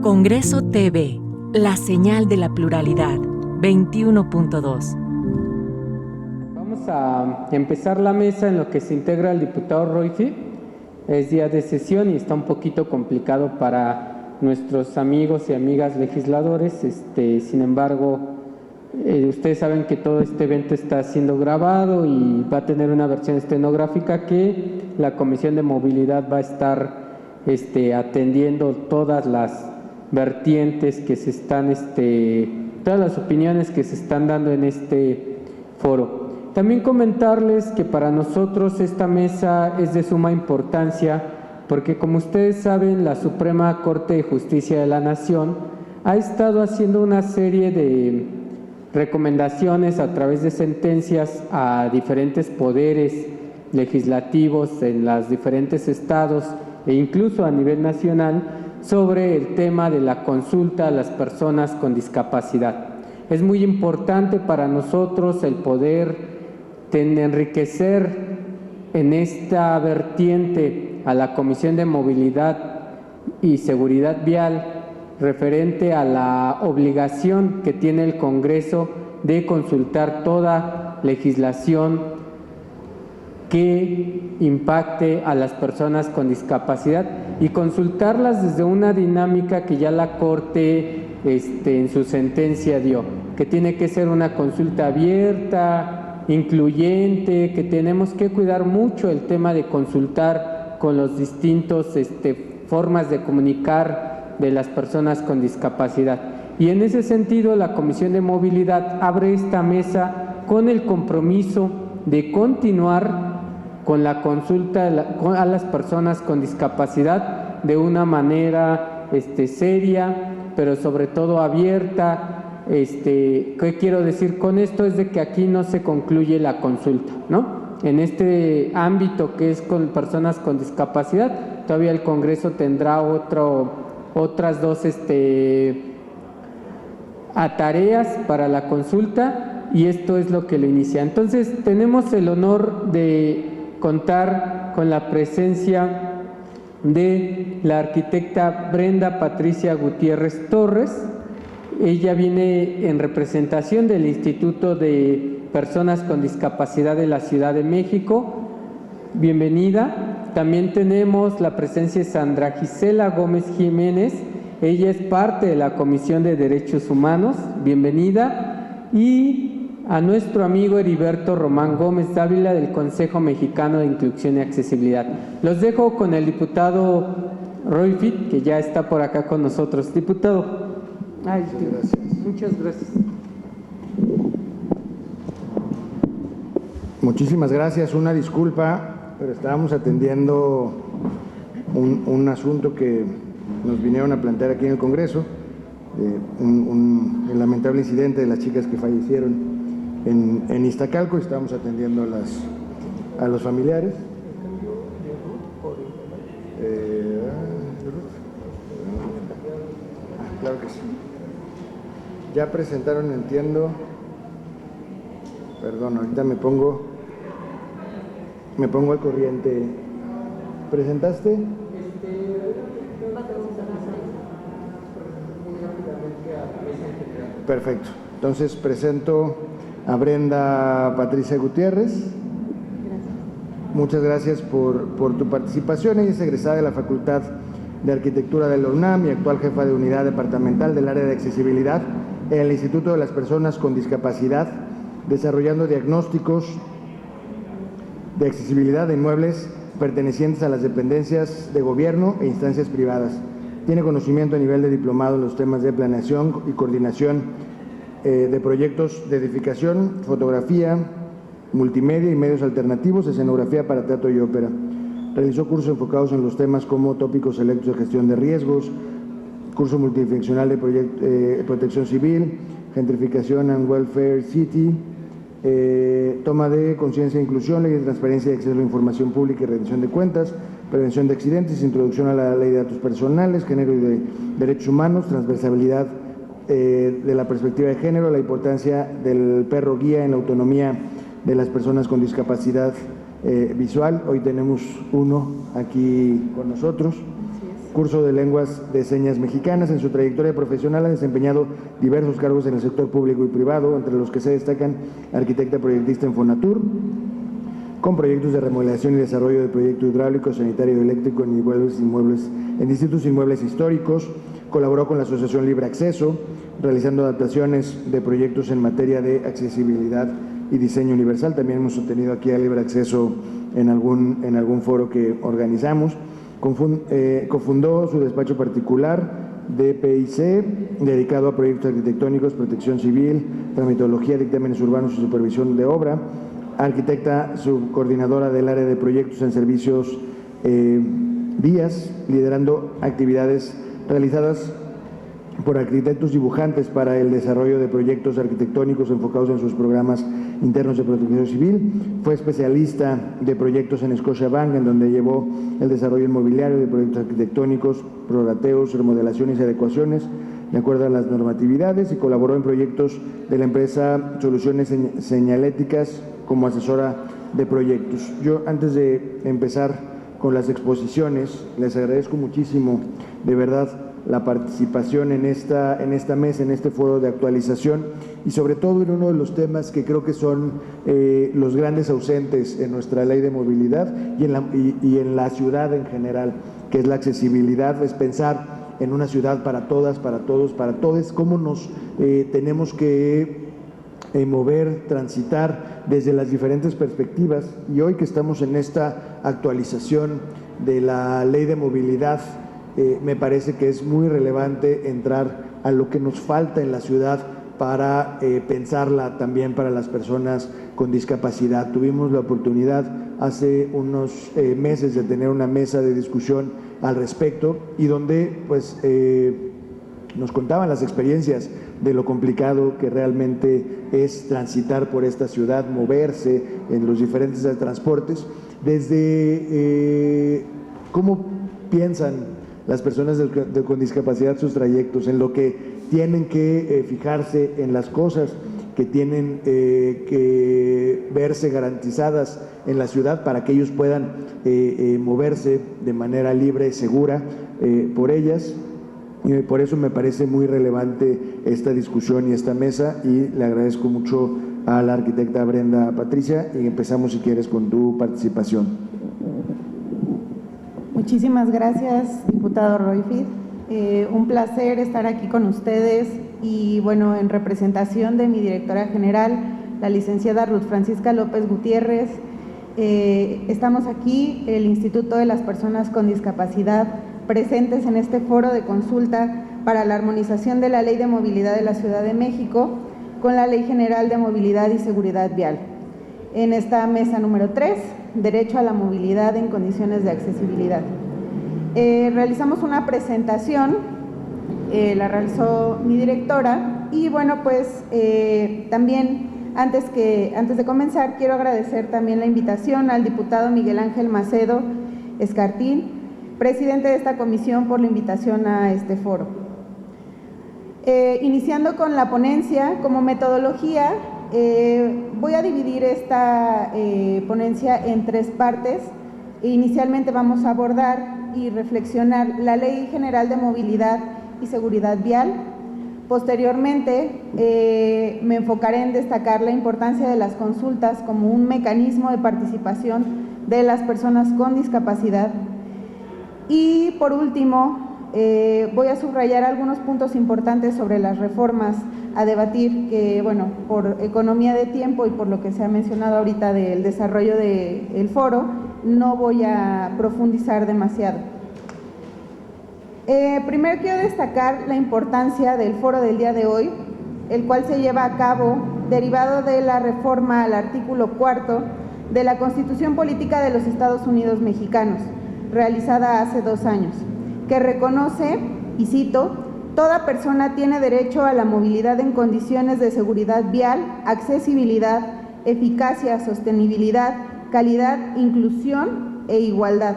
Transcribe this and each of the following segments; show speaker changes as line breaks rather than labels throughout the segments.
Congreso TV, la señal de la pluralidad, 21.2.
Vamos a empezar la mesa en lo que se integra el diputado Roify. Es día de sesión y está un poquito complicado para nuestros amigos y amigas legisladores. Sin embargo, ustedes saben que todo este evento está siendo grabado y va a tener una versión estenográfica que la Comisión de Movilidad va a estar atendiendo todas las vertientes que se están, todas las opiniones que se están dando en este foro. También comentarles que para nosotros esta mesa es de suma importancia porque, como ustedes saben, la Suprema Corte de Justicia de la Nación ha estado haciendo una serie de recomendaciones a través de sentencias a diferentes poderes legislativos en los diferentes estados e incluso a nivel nacional sobre el tema de la consulta a las personas con discapacidad. Es muy importante para nosotros el poder enriquecer en esta vertiente a la Comisión de Movilidad y Seguridad Vial referente a la obligación que tiene el Congreso de consultar toda legislación que impacte a las personas con discapacidad y consultarlas desde una dinámica que ya la Corte en su sentencia dio, que tiene que ser una consulta abierta, incluyente, que tenemos que cuidar mucho el tema de consultar con los distintos formas de comunicar de las personas con discapacidad. Y en ese sentido, la Comisión de Movilidad abre esta mesa con el compromiso de continuar con la consulta a las personas con discapacidad de una manera seria, pero sobre todo abierta. ¿Qué quiero decir con esto? Es de que aquí no se concluye la consulta, ¿no? En este ámbito que es con personas con discapacidad, todavía el Congreso tendrá otras dos tareas para la consulta y esto es lo que lo inicia. Entonces, tenemos el honor de contar con la presencia de la arquitecta Brenda Patricia Gutiérrez Torres. Ella viene en representación del Instituto de Personas con Discapacidad de la Ciudad de México. Bienvenida. También tenemos la presencia de Sandra Gisela Gómez Jiménez. Ella es parte de la Comisión de Derechos Humanos. Bienvenida. Y a nuestro amigo Heriberto Román Gómez Dávila del Consejo Mexicano de Inclusión y Accesibilidad. Los dejo con el diputado Roify, que ya está por acá con nosotros. Diputado. Muchas gracias.
Muchísimas gracias. Una disculpa, pero estábamos atendiendo un asunto que nos vinieron a plantear aquí en el Congreso, el lamentable incidente de las chicas que fallecieron en Iztacalco, y estábamos atendiendo a los familiares. Claro que sí. Ya presentaron, entiendo. Perdón, ahorita me pongo al corriente. ¿Presentaste? Perfecto. Entonces presento a Brenda Patricia Gutiérrez. Gracias. Muchas gracias por tu participación. Ella es egresada de la Facultad de Arquitectura de la UNAM y actual jefa de unidad departamental del área de accesibilidad en el Instituto de las Personas con Discapacidad, desarrollando diagnósticos de accesibilidad de inmuebles pertenecientes a las dependencias de gobierno e instancias privadas. Tiene conocimiento a nivel de diplomado en los temas de planeación y coordinación de proyectos de edificación, fotografía, multimedia y medios alternativos, escenografía para teatro y ópera. Realizó cursos enfocados en los temas como tópicos selectos de gestión de riesgos, curso multidireccional de protección civil, gentrificación and welfare city, toma de conciencia e inclusión, ley de transparencia y acceso a la información pública y rendición de cuentas, prevención de accidentes, introducción a la ley de datos personales, género y de derechos humanos, transversalidad de la perspectiva de género, la importancia del perro guía en la autonomía de las personas con discapacidad visual. Hoy tenemos uno aquí con nosotros. Curso de lenguas de señas mexicanas. En su trayectoria profesional ha desempeñado diversos cargos en el sector público y privado, entre los que se destacan arquitecta proyectista en Fonatur, con proyectos de remodelación y desarrollo de proyecto hidráulico, sanitario y eléctrico en distintos inmuebles históricos. Colaboró con la Asociación Libre Acceso, realizando adaptaciones de proyectos en materia de accesibilidad y diseño universal. También hemos tenido aquí a Libre Acceso en algún foro que organizamos. Cofundó su despacho particular, DPIC, dedicado a proyectos arquitectónicos, protección civil, tramitología, dictámenes urbanos y supervisión de obra. Arquitecta subcoordinadora del área de proyectos en servicios vías, liderando actividades realizadas por arquitectos dibujantes para el desarrollo de proyectos arquitectónicos enfocados en sus programas internos de protección civil. Fue especialista de proyectos en Scotiabank, en donde llevó el desarrollo inmobiliario de proyectos arquitectónicos, prorrateos, remodelaciones y adecuaciones de acuerdo a las normatividades, y colaboró en proyectos de la empresa Soluciones Señaléticas como asesora de proyectos. Yo, antes de empezar con las exposiciones, les agradezco muchísimo, de verdad, la participación en esta mesa, en este foro de actualización, y sobre todo en uno de los temas que creo que son los grandes ausentes en nuestra ley de movilidad y en la ciudad en general, que es la accesibilidad. Es pensar en una ciudad para todas, para todos, para todes, cómo nos tenemos que mover, transitar desde las diferentes perspectivas. Y hoy que estamos en esta actualización de la ley de movilidad, me parece que es muy relevante entrar a lo que nos falta en la ciudad para pensarla también para las personas con discapacidad. Tuvimos la oportunidad hace unos meses de tener una mesa de discusión al respecto, y donde pues nos contaban las experiencias de lo complicado que realmente es transitar por esta ciudad, moverse en los diferentes transportes, desde cómo piensan las personas con discapacidad sus trayectos, en lo que tienen que fijarse, en las cosas que tienen que verse garantizadas en la ciudad para que ellos puedan moverse de manera libre, segura por ellas. Y por eso me parece muy relevante esta discusión y esta mesa, y le agradezco mucho a la arquitecta Brenda Patricia, y empezamos, si quieres, con tu participación.
Muchísimas gracias, diputado Roifid. Un placer estar aquí con ustedes, y bueno, en representación de mi directora general, la licenciada Ruth Francisca López Gutiérrez, estamos aquí, el Instituto de las Personas con Discapacidad, presentes en este foro de consulta para la armonización de la Ley de Movilidad de la Ciudad de México con la Ley General de Movilidad y Seguridad Vial. En esta mesa número 3, Derecho a la Movilidad en Condiciones de Accesibilidad. Realizamos una presentación, la realizó mi directora, y bueno, pues también antes de comenzar quiero agradecer también la invitación al diputado Miguel Ángel Macedo Escartín, presidente de esta comisión, por la invitación a este foro. Iniciando con la ponencia, como metodología, voy a dividir esta ponencia en 3 partes. Inicialmente vamos a abordar y reflexionar la Ley General de Movilidad y Seguridad Vial. Posteriormente, me enfocaré en destacar la importancia de las consultas como un mecanismo de participación de las personas con discapacidad. Y por último, voy a subrayar algunos puntos importantes sobre las reformas a debatir, que bueno, por economía de tiempo y por lo que se ha mencionado ahorita del desarrollo del foro, no voy a profundizar demasiado. Primero quiero destacar la importancia del foro del día de hoy, el cual se lleva a cabo derivado de la reforma al artículo 4 de la Constitución Política de los Estados Unidos Mexicanos, realizada hace 2 años, que reconoce, y cito, toda persona tiene derecho a la movilidad en condiciones de seguridad vial, accesibilidad, eficacia, sostenibilidad, calidad, inclusión e igualdad.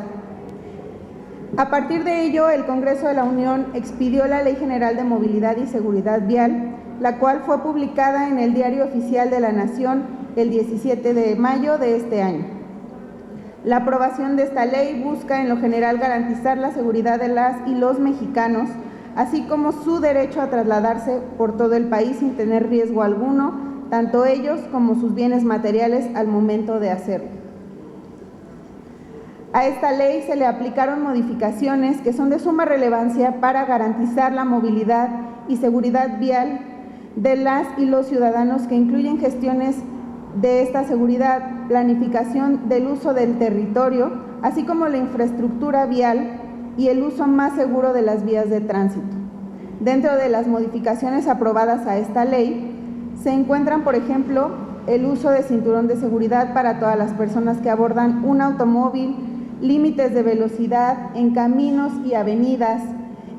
A partir de ello, el Congreso de la Unión expidió la Ley General de Movilidad y Seguridad Vial, la cual fue publicada en el Diario Oficial de la Nación el 17 de mayo de este año. La aprobación de esta ley busca en lo general garantizar la seguridad de las y los mexicanos, así como su derecho a trasladarse por todo el país sin tener riesgo alguno, tanto ellos como sus bienes materiales al momento de hacerlo. A esta ley se le aplicaron modificaciones que son de suma relevancia para garantizar la movilidad y seguridad vial de las y los ciudadanos, que incluyen gestiones de esta seguridad, planificación del uso del territorio, así como la infraestructura vial y el uso más seguro de las vías de tránsito. Dentro de las modificaciones aprobadas a esta ley se encuentran, por ejemplo, el uso de cinturón de seguridad para todas las personas que abordan un automóvil, límites de velocidad en caminos y avenidas,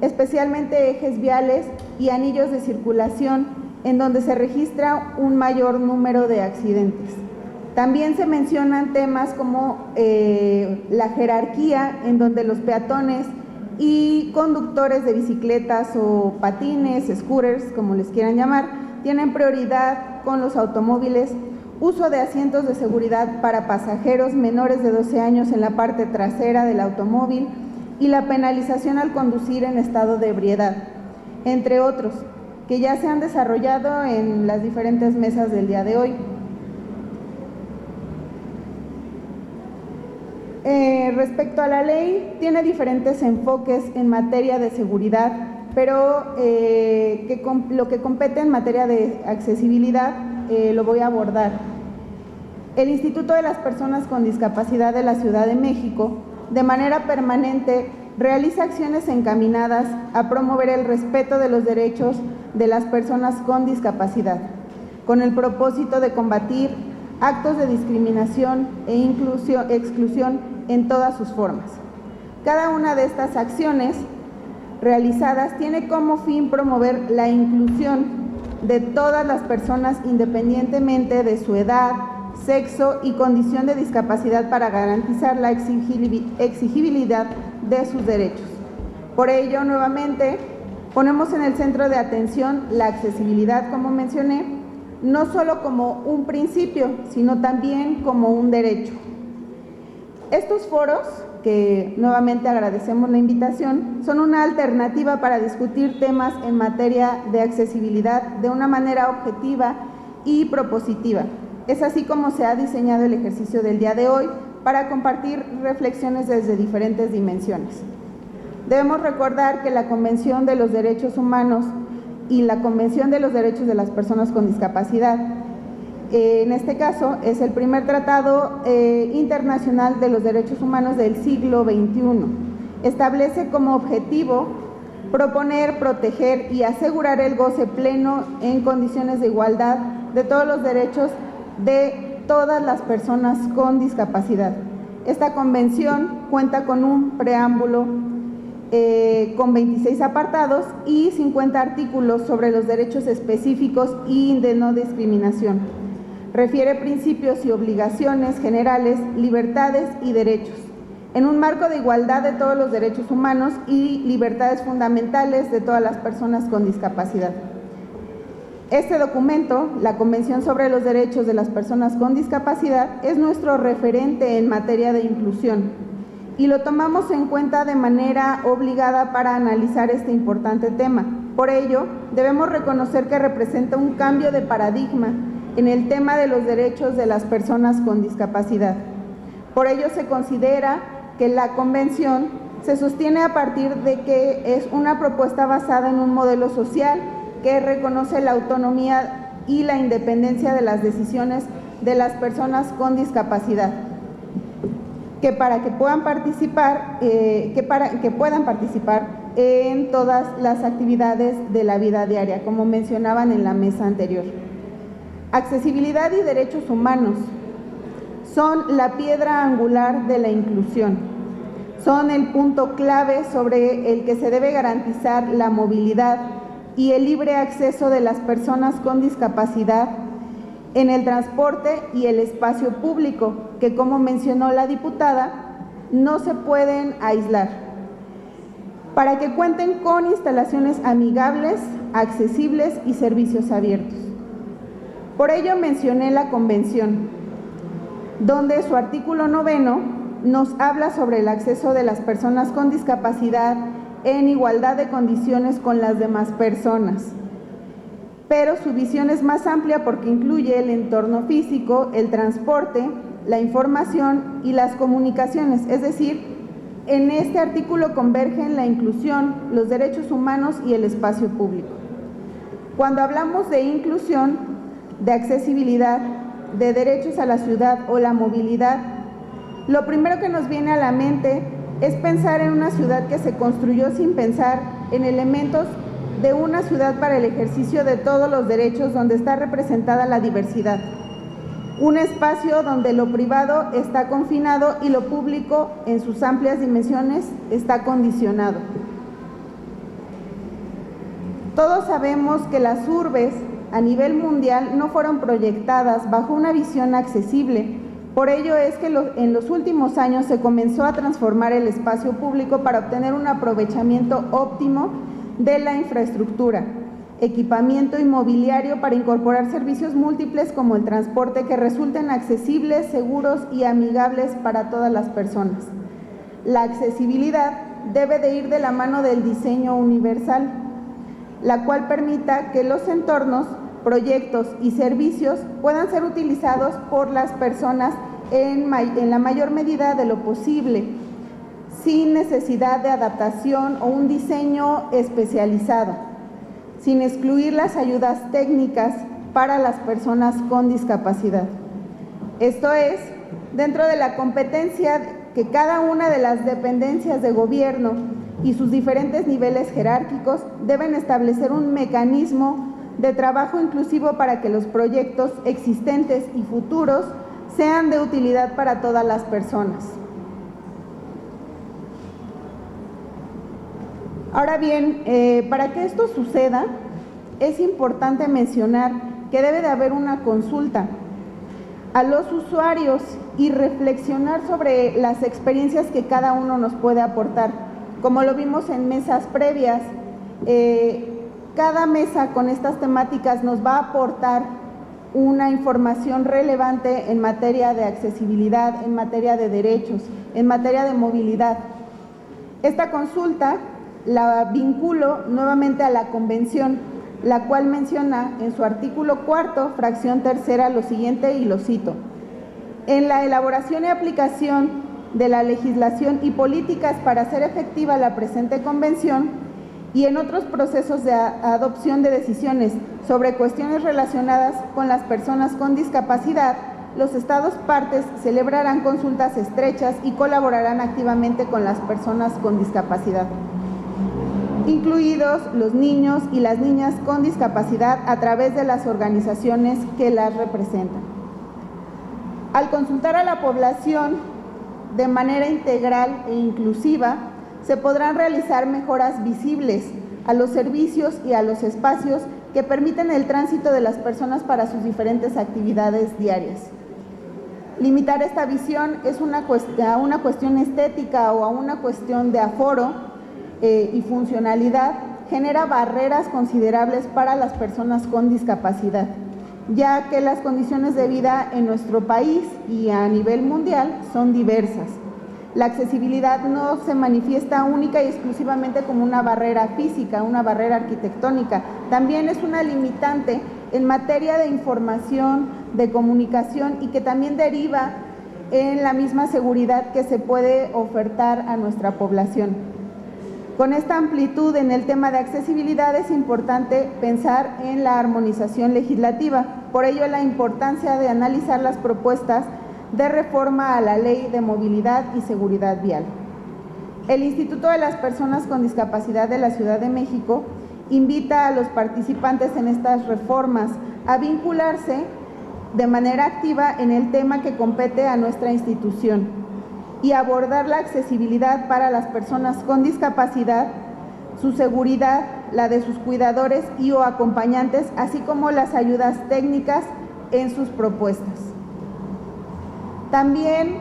especialmente ejes viales y anillos de circulación en donde se registra un mayor número de accidentes. También se mencionan temas como la jerarquía, en donde los peatones y conductores de bicicletas o patines, scooters, como les quieran llamar, tienen prioridad con los automóviles, uso de asientos de seguridad para pasajeros menores de 12 años en la parte trasera del automóvil y la penalización al conducir en estado de ebriedad, entre otros, que ya se han desarrollado en las diferentes mesas del día de hoy. Respecto a la ley, tiene diferentes enfoques en materia de seguridad, pero lo que compete en materia de accesibilidad lo voy a abordar. El Instituto de las Personas con Discapacidad de la Ciudad de México, de manera permanente, realiza acciones encaminadas a promover el respeto de los derechos de las personas con discapacidad, con el propósito de combatir actos de discriminación e exclusión en todas sus formas. Cada una de estas acciones realizadas tiene como fin promover la inclusión de todas las personas independientemente de su edad, sexo y condición de discapacidad para garantizar la exigibilidad de sus derechos. Por ello, nuevamente, ponemos en el centro de atención la accesibilidad, como mencioné, no solo como un principio, sino también como un derecho. Estos foros, que nuevamente agradecemos la invitación, son una alternativa para discutir temas en materia de accesibilidad de una manera objetiva y propositiva. Es así como se ha diseñado el ejercicio del día de hoy para compartir reflexiones desde diferentes dimensiones. Debemos recordar que la Convención de los Derechos Humanos y la Convención de los Derechos de las Personas con Discapacidad, en este caso, es el primer tratado internacional de los derechos humanos del siglo XXI. Establece como objetivo proponer, proteger y asegurar el goce pleno en condiciones de igualdad de todos los derechos de todas las personas con discapacidad. Esta convención cuenta con un preámbulo con 26 apartados y 50 artículos sobre los derechos específicos y de no discriminación. Refiere principios y obligaciones generales, libertades y derechos, en un marco de igualdad de todos los derechos humanos y libertades fundamentales de todas las personas con discapacidad. Este documento, la Convención sobre los Derechos de las Personas con Discapacidad, es nuestro referente en materia de inclusión y lo tomamos en cuenta de manera obligada para analizar este importante tema. Por ello, debemos reconocer que representa un cambio de paradigma en el tema de los derechos de las personas con discapacidad. Por ello se considera que la Convención se sostiene a partir de que es una propuesta basada en un modelo social que reconoce la autonomía y la independencia de las decisiones de las personas con discapacidad, que puedan participar en todas las actividades de la vida diaria, como mencionaban en la mesa anterior. Accesibilidad y derechos humanos son la piedra angular de la inclusión. Son el punto clave sobre el que se debe garantizar la movilidad y el libre acceso de las personas con discapacidad en el transporte y el espacio público, que, como mencionó la diputada, no se pueden aislar. para que cuenten con instalaciones amigables, accesibles y servicios abiertos. Por ello mencioné la Convención, donde su artículo 9 nos habla sobre el acceso de las personas con discapacidad en igualdad de condiciones con las demás personas. Pero su visión es más amplia porque incluye el entorno físico, el transporte, la información y las comunicaciones, es decir, en este artículo convergen la inclusión, los derechos humanos y el espacio público. Cuando hablamos de inclusión, de accesibilidad, de derechos a la ciudad o la movilidad, lo primero que nos viene a la mente es pensar en una ciudad que se construyó sin pensar en elementos de una ciudad para el ejercicio de todos los derechos donde está representada la diversidad. Un espacio donde lo privado está confinado y lo público, en sus amplias dimensiones, está condicionado. Todos sabemos que las urbes a nivel mundial no fueron proyectadas bajo una visión accesible. Por ello es que en los últimos años se comenzó a transformar el espacio público para obtener un aprovechamiento óptimo de la infraestructura, equipamiento y mobiliario para incorporar servicios múltiples como el transporte que resulten accesibles, seguros y amigables para todas las personas. La accesibilidad debe de ir de la mano del diseño universal, la cual permita que los entornos, proyectos y servicios puedan ser utilizados por las personas en la mayor medida de lo posible, sin necesidad de adaptación o un diseño especializado, sin excluir las ayudas técnicas para las personas con discapacidad. Esto es, dentro de la competencia que cada una de las dependencias de gobierno y sus diferentes niveles jerárquicos deben establecer un mecanismo de trabajo inclusivo para que los proyectos existentes y futuros sean de utilidad para todas las personas. Ahora bien, para que esto suceda, es importante mencionar que debe de haber una consulta a los usuarios y reflexionar sobre las experiencias que cada uno nos puede aportar. Como lo vimos en mesas previas, cada mesa con estas temáticas nos va a aportar una información relevante en materia de accesibilidad, en materia de derechos, en materia de movilidad. Esta consulta la vinculo nuevamente a la Convención, la cual menciona en su artículo 4, fracción tercera, lo siguiente, y lo cito: en la elaboración y aplicación de la legislación y políticas para hacer efectiva la presente Convención y en otros procesos de adopción de decisiones sobre cuestiones relacionadas con las personas con discapacidad, los Estados partes celebrarán consultas estrechas y colaborarán activamente con las personas con discapacidad, incluidos los niños y las niñas con discapacidad a través de las organizaciones que las representan. Al consultar a la población de manera integral e inclusiva, se podrán realizar mejoras visibles a los servicios y a los espacios que permiten el tránsito de las personas para sus diferentes actividades diarias. Limitar esta visión es a una cuestión estética o a una cuestión de aforo y funcionalidad genera barreras considerables para las personas con discapacidad, ya que las condiciones de vida en nuestro país y a nivel mundial son diversas. La accesibilidad no se manifiesta única y exclusivamente como una barrera física, una barrera arquitectónica. También es una limitante en materia de información, de comunicación y que también deriva en la misma seguridad que se puede ofertar a nuestra población. Con esta amplitud en el tema de accesibilidad es importante pensar en la armonización legislativa. Por ello, la importancia de analizar las propuestas de reforma a la Ley de Movilidad y Seguridad Vial. El Instituto de las Personas con Discapacidad de la Ciudad de México invita a los participantes en estas reformas a vincularse de manera activa en el tema que compete a nuestra institución y abordar la accesibilidad para las personas con discapacidad, su seguridad, la de sus cuidadores y o acompañantes, así como las ayudas técnicas en sus propuestas. También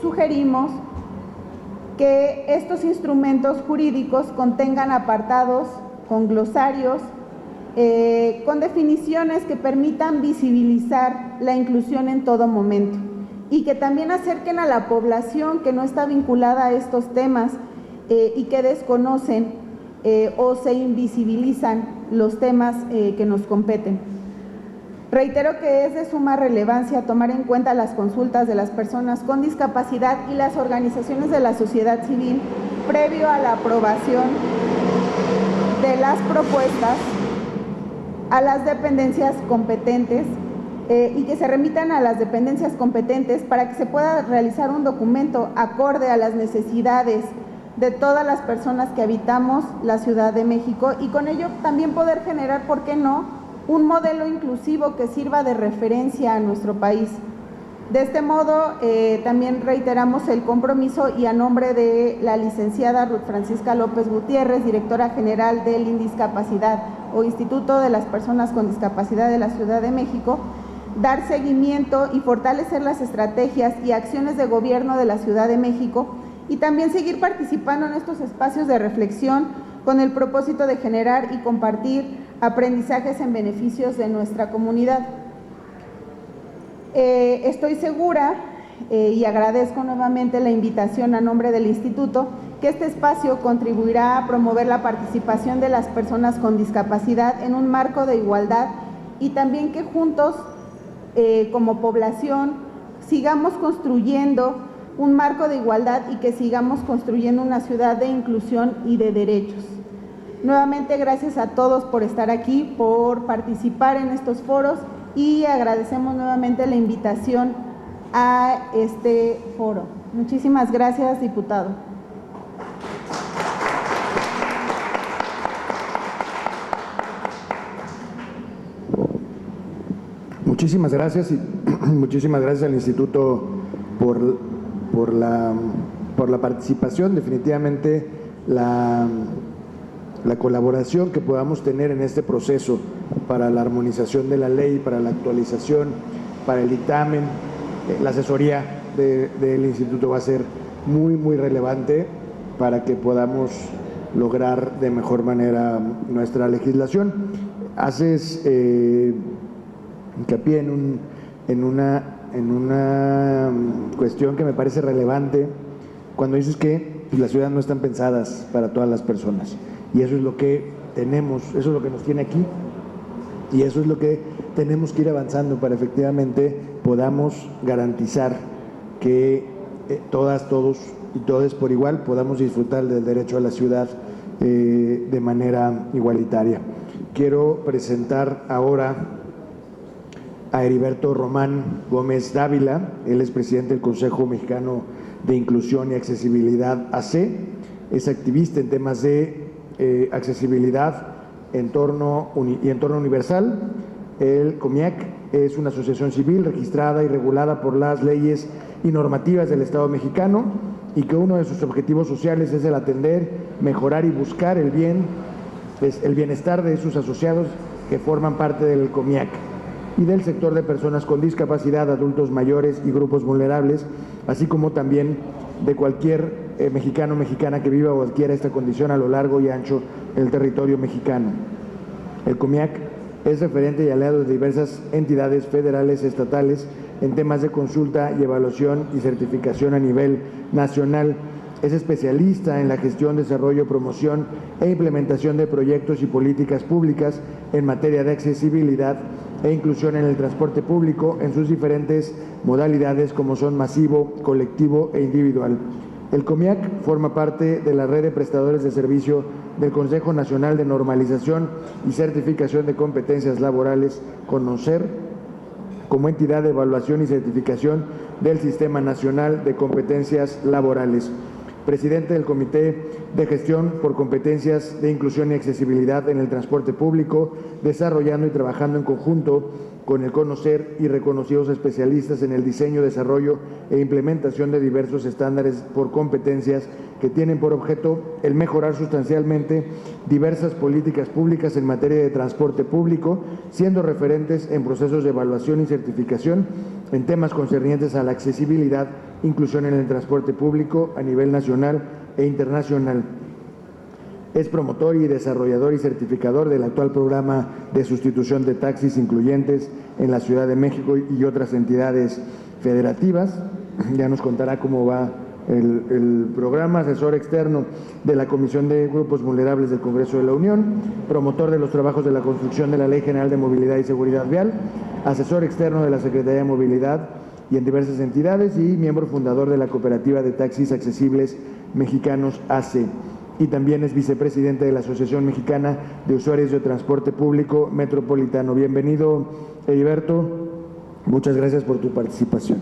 sugerimos que estos instrumentos jurídicos contengan apartados con glosarios, con definiciones que permitan visibilizar la inclusión en todo momento y que también acerquen a la población que no está vinculada a estos temas y que desconocen o se invisibilizan los temas que nos competen. Reitero que es de suma relevancia tomar en cuenta las consultas de las personas con discapacidad y las organizaciones de la sociedad civil previo a la aprobación de las propuestas a las dependencias competentes y que se remitan a las dependencias competentes para que se pueda realizar un documento acorde a las necesidades de todas las personas que habitamos la Ciudad de México y con ello también poder generar, ¿por qué no?, un modelo inclusivo que sirva de referencia a nuestro país. De este modo, también reiteramos el compromiso y a nombre de la licenciada Ruth Francisca López Gutiérrez, directora general del Indiscapacidad o Instituto de las Personas con Discapacidad de la Ciudad de México, dar seguimiento y fortalecer las estrategias y acciones de gobierno de la Ciudad de México y también seguir participando en estos espacios de reflexión con el propósito de generar y compartir aprendizajes en beneficios de nuestra comunidad. Estoy segura y agradezco nuevamente la invitación a nombre del Instituto que este espacio contribuirá a promover la participación de las personas con discapacidad en un marco de igualdad y también que juntos como población sigamos construyendo un marco de igualdad y que sigamos construyendo una ciudad de inclusión y de derechos. Nuevamente, gracias a todos por estar aquí, por participar en estos foros y agradecemos nuevamente la invitación a este foro. Muchísimas gracias, diputado.
Muchísimas gracias y muchísimas gracias al Instituto por la participación. Definitivamente la colaboración que podamos tener en este proceso para la armonización de la ley, para la actualización, para el dictamen, la asesoría del Instituto va a ser muy, muy relevante para que podamos lograr de mejor manera nuestra legislación. Haces hincapié en una cuestión que me parece relevante cuando dices que las ciudades no están pensadas para todas las personas. Y eso es lo que tenemos, eso es lo que nos tiene aquí y eso es lo que tenemos que ir avanzando para efectivamente podamos garantizar que todas, todos y todes por igual podamos disfrutar del derecho a la ciudad de manera igualitaria. Quiero presentar ahora a Heriberto Román Gómez Dávila. Él es presidente del Consejo Mexicano de Inclusión y Accesibilidad AC, es activista en temas de accesibilidad y entorno universal. El COMIAC es una asociación civil registrada y regulada por las leyes y normativas del Estado mexicano y que uno de sus objetivos sociales es el atender, mejorar y buscar el bienestar de sus asociados que forman parte del COMIAC y del sector de personas con discapacidad, adultos mayores y grupos vulnerables, así como también de cualquier mexicano o mexicana que viva o adquiera esta condición a lo largo y ancho del territorio mexicano. El COMIAC es referente y aliado de diversas entidades federales, estatales, en temas de consulta y evaluación y certificación a nivel nacional. Es especialista en la gestión, desarrollo, promoción e implementación de proyectos y políticas públicas en materia de accesibilidad e inclusión en el transporte público en sus diferentes modalidades como son masivo, colectivo e individual. El COMIAC forma parte de la red de prestadores de servicio del Consejo Nacional de Normalización y Certificación de Competencias Laborales, CONOCER, como entidad de evaluación y certificación del Sistema Nacional de Competencias Laborales. Presidente del Comité de Gestión por Competencias de Inclusión y Accesibilidad en el Transporte Público, desarrollando y trabajando en conjunto con el conocer y reconocidos especialistas en el diseño, desarrollo e implementación de diversos estándares por competencias que tienen por objeto el mejorar sustancialmente diversas políticas públicas en materia de transporte público, siendo referentes en procesos de evaluación y certificación en temas concernientes a la accesibilidad, inclusión en el transporte público a nivel nacional e internacional. Es promotor y desarrollador y certificador del actual programa de sustitución de taxis incluyentes en la Ciudad de México y otras entidades federativas. Ya nos contará cómo va el programa. Asesor externo de la Comisión de Grupos Vulnerables del Congreso de la Unión, promotor de los trabajos de la construcción de la Ley General de Movilidad y Seguridad Vial, asesor externo de la Secretaría de Movilidad y en diversas entidades, y miembro fundador de la Cooperativa de Taxis Accesibles Mexicanos AC. Y también es vicepresidente de la Asociación Mexicana de Usuarios de Transporte Público Metropolitano. Bienvenido, Heriberto. Muchas gracias por tu participación.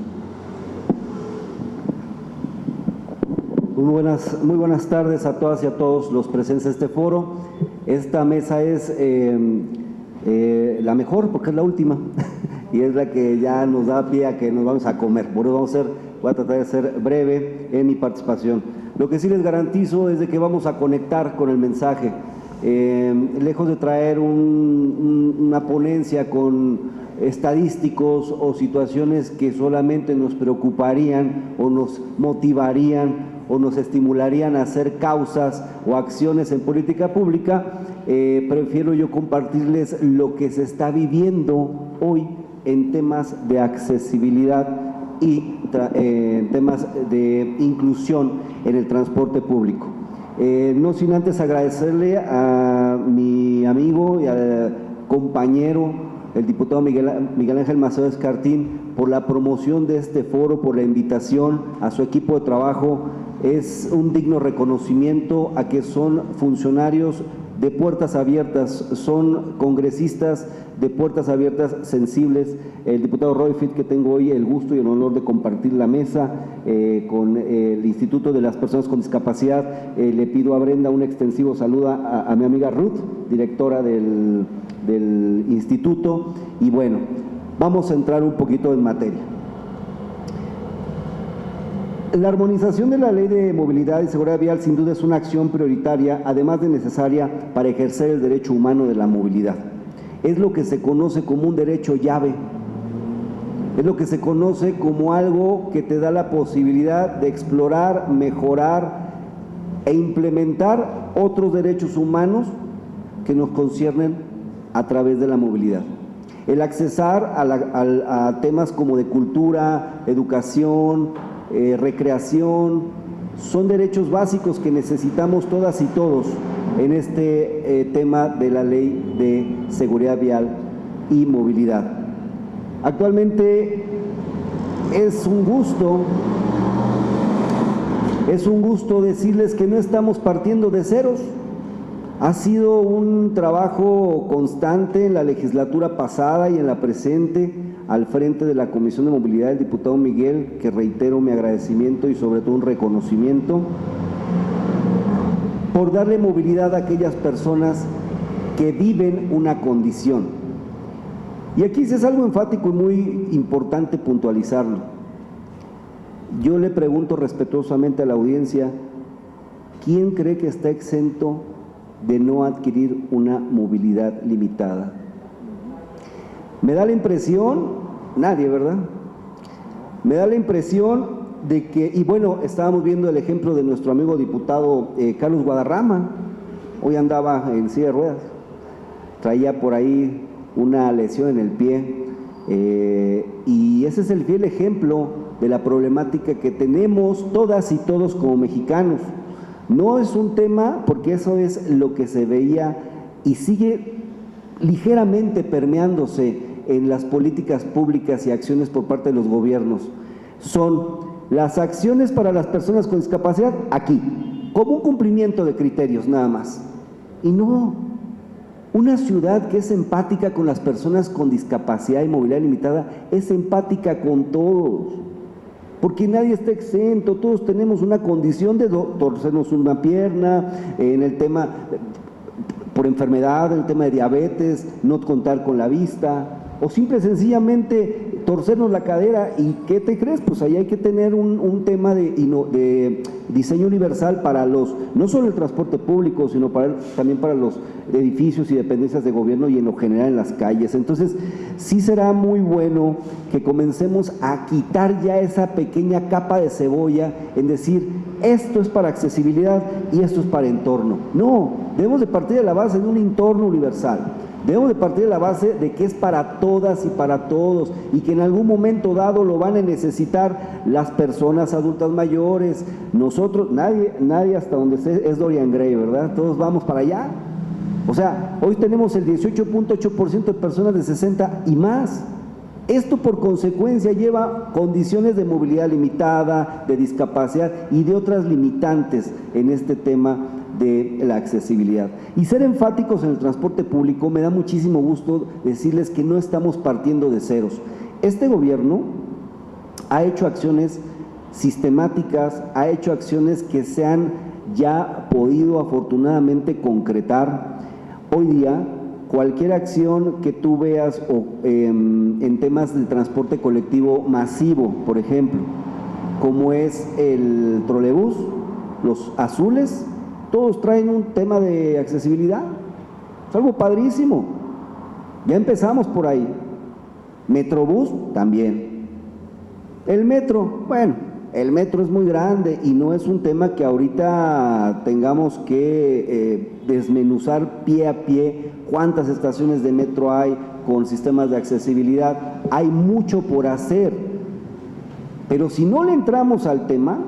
Muy buenas tardes a todas y a todos los presentes en este foro. Esta mesa es la mejor porque es la última y es la que ya nos da pie a que nos vamos a comer. Por eso voy a tratar de ser breve en mi participación. Lo que sí les garantizo es de que vamos a conectar con el mensaje. Lejos de traer una ponencia con estadísticos o situaciones que solamente nos preocuparían o nos motivarían o nos estimularían a hacer causas o acciones en política pública, prefiero yo compartirles lo que se está viviendo hoy en temas de accesibilidad y temas de inclusión en el transporte público. No sin antes agradecerle a mi amigo y al compañero, el diputado Miguel Ángel Macedo Escartín, por la promoción de este foro, por la invitación a su equipo de trabajo. Es un digno reconocimiento a que son funcionarios de puertas abiertas, son congresistas de puertas abiertas sensibles. El diputado Royfield, que tengo hoy el gusto y el honor de compartir la mesa con el Instituto de las Personas con Discapacidad, le pido a Brenda un extensivo saludo a mi amiga Ruth, directora del instituto. Y bueno, vamos a entrar un poquito en materia. La armonización de la Ley de Movilidad y Seguridad Vial sin duda es una acción prioritaria, además de necesaria para ejercer el derecho humano de la movilidad. Es lo que se conoce como un derecho llave, es lo que se conoce como algo que te da la posibilidad de explorar, mejorar e implementar otros derechos humanos que nos conciernen a través de la movilidad. El accesar a temas como de cultura, educación, recreación, son derechos básicos que necesitamos todas y todos en este tema de la Ley de Seguridad Vial y Movilidad. Actualmente es un gusto decirles que no estamos partiendo de ceros. Ha sido un trabajo constante en la legislatura pasada y en la presente, al frente de la Comisión de Movilidad del diputado Miguel, que reitero mi agradecimiento y sobre todo un reconocimiento por darle movilidad a aquellas personas que viven una condición. Y aquí sí es algo enfático y muy importante puntualizarlo. Yo le pregunto respetuosamente a la audiencia, ¿quién cree que está exento de no adquirir una movilidad limitada? Me da la impresión, nadie, ¿verdad? Me da la impresión de que, y bueno, estábamos viendo el ejemplo de nuestro amigo diputado Carlos Guadarrama, hoy andaba en silla de ruedas, traía por ahí una lesión en el pie, y ese es el fiel ejemplo de la problemática que tenemos todas y todos como mexicanos. No es un tema, porque eso es lo que se veía y sigue ligeramente permeándose en las políticas públicas y acciones por parte de los gobiernos. Son las acciones para las personas con discapacidad aquí, como un cumplimiento de criterios nada más. Y no, una ciudad que es empática con las personas con discapacidad y movilidad limitada es empática con todos, porque nadie está exento, todos tenemos una condición de torcernos una pierna, en el tema por enfermedad, en el tema de diabetes, no contar con la vista. o simple y sencillamente torcernos la cadera. ¿Y qué te crees? Pues ahí hay que tener un tema de diseño universal para no solo el transporte público, sino también para los edificios y dependencias de gobierno y en lo general en las calles. Entonces, sí será muy bueno que comencemos a quitar ya esa pequeña capa de cebolla en decir, esto es para accesibilidad y esto es para entorno. No, debemos de partir de la base de un entorno universal. Debemos de partir de la base de que es para todas y para todos y que en algún momento dado lo van a necesitar las personas adultas mayores, nosotros, nadie hasta donde es Dorian Gray, ¿verdad? Todos vamos para allá. O sea, hoy tenemos el 18.8% de personas de 60 y más. Esto por consecuencia lleva condiciones de movilidad limitada, de discapacidad y de otras limitantes en este tema de la accesibilidad. Y ser enfáticos en el transporte público, me da muchísimo gusto decirles que no estamos partiendo de ceros. Este gobierno ha hecho acciones sistemáticas, ha hecho acciones que se han ya podido afortunadamente concretar. Hoy día, cualquier acción que tú veas en temas de transporte colectivo masivo, por ejemplo, como es el trolebús, los azules, todos traen un tema de accesibilidad. Es algo padrísimo. Ya empezamos por ahí. Metrobús también. El metro, bueno, el metro es muy grande y no es un tema que ahorita tengamos que desmenuzar pie a pie cuántas estaciones de metro hay con sistemas de accesibilidad. Hay mucho por hacer. Pero si no le entramos al tema,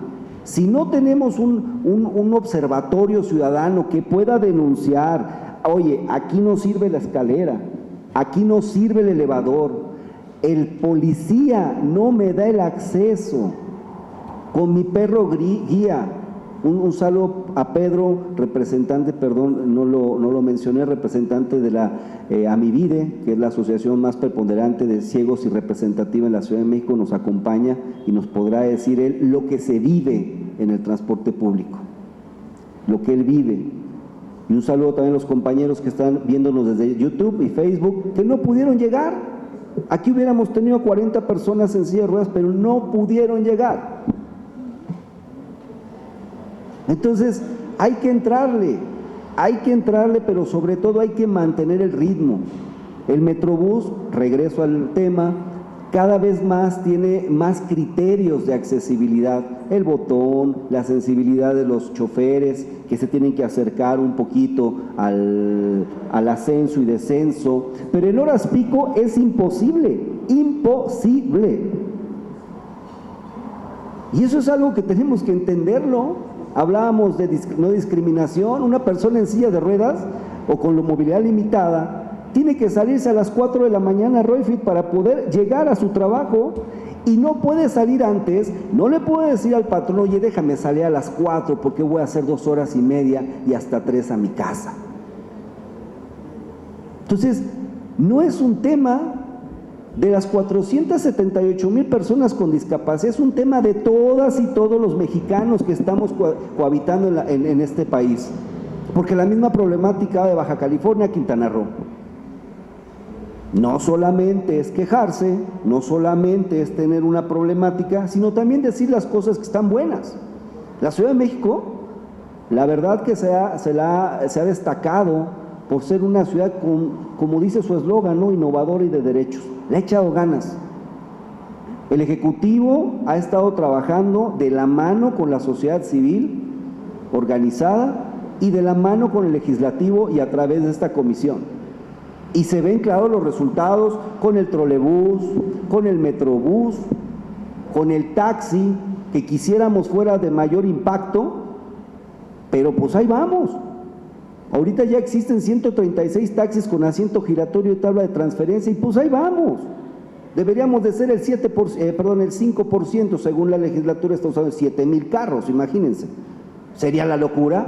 si no tenemos un observatorio ciudadano que pueda denunciar, oye, aquí no sirve la escalera, aquí no sirve el elevador, el policía no me da el acceso, con mi perro guía. Un saludo a Pedro, representante, perdón, no lo mencioné, representante de la Amivide, que es la asociación más preponderante de ciegos y representativa en la Ciudad de México, nos acompaña y nos podrá decir él lo que se vive en el transporte público, lo que él vive. Y un saludo también a los compañeros que están viéndonos desde YouTube y Facebook, que no pudieron llegar. Aquí hubiéramos tenido 40 personas en silla de ruedas, pero no pudieron llegar. Entonces, hay que entrarle, pero sobre todo hay que mantener el ritmo. El Metrobús, regreso al tema, cada vez más tiene más criterios de accesibilidad. El botón, la sensibilidad de los choferes que se tienen que acercar un poquito al ascenso y descenso, pero en horas pico es imposible. Y eso es algo que tenemos que entenderlo. Hablábamos de no discriminación. Una persona en silla de ruedas o con la movilidad limitada tiene que salirse a las 4 de la mañana, Royfit, para poder llegar a su trabajo y no puede salir antes. No le puede decir al patrón, oye, déjame salir a las 4 porque voy a hacer 2 horas y media y hasta 3 a mi casa. Entonces, no es un tema de las 478,000 personas con discapacidad, es un tema de todas y todos los mexicanos que estamos cohabitando en este país, porque la misma problemática de Baja California, Quintana Roo. No solamente es quejarse, no solamente es tener una problemática, sino también decir las cosas que están buenas. La Ciudad de México, la verdad que se ha destacado por ser una ciudad como dice su eslogan, ¿no?, innovadora y de derechos. Le ha echado ganas. El Ejecutivo ha estado trabajando de la mano con la sociedad civil organizada y de la mano con el Legislativo y a través de esta comisión. Y se ven claros los resultados con el trolebús, con el metrobús, con el taxi, que quisiéramos fuera de mayor impacto, pero pues ahí vamos. Ahorita ya existen 136 taxis con asiento giratorio y tabla de transferencia y pues ahí vamos. Deberíamos de ser el 5%, según la legislatura está usando 7,000 carros, imagínense. ¿Sería la locura?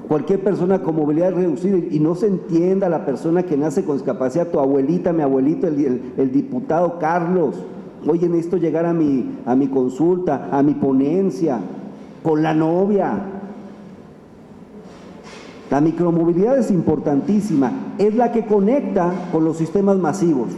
Cualquier persona con movilidad reducida y no se entienda la persona que nace con discapacidad, tu abuelita, mi abuelito, el diputado Carlos, oye, necesito llegar a mi consulta, a mi ponencia, con la novia. La micromovilidad es importantísima, es la que conecta con los sistemas masivos,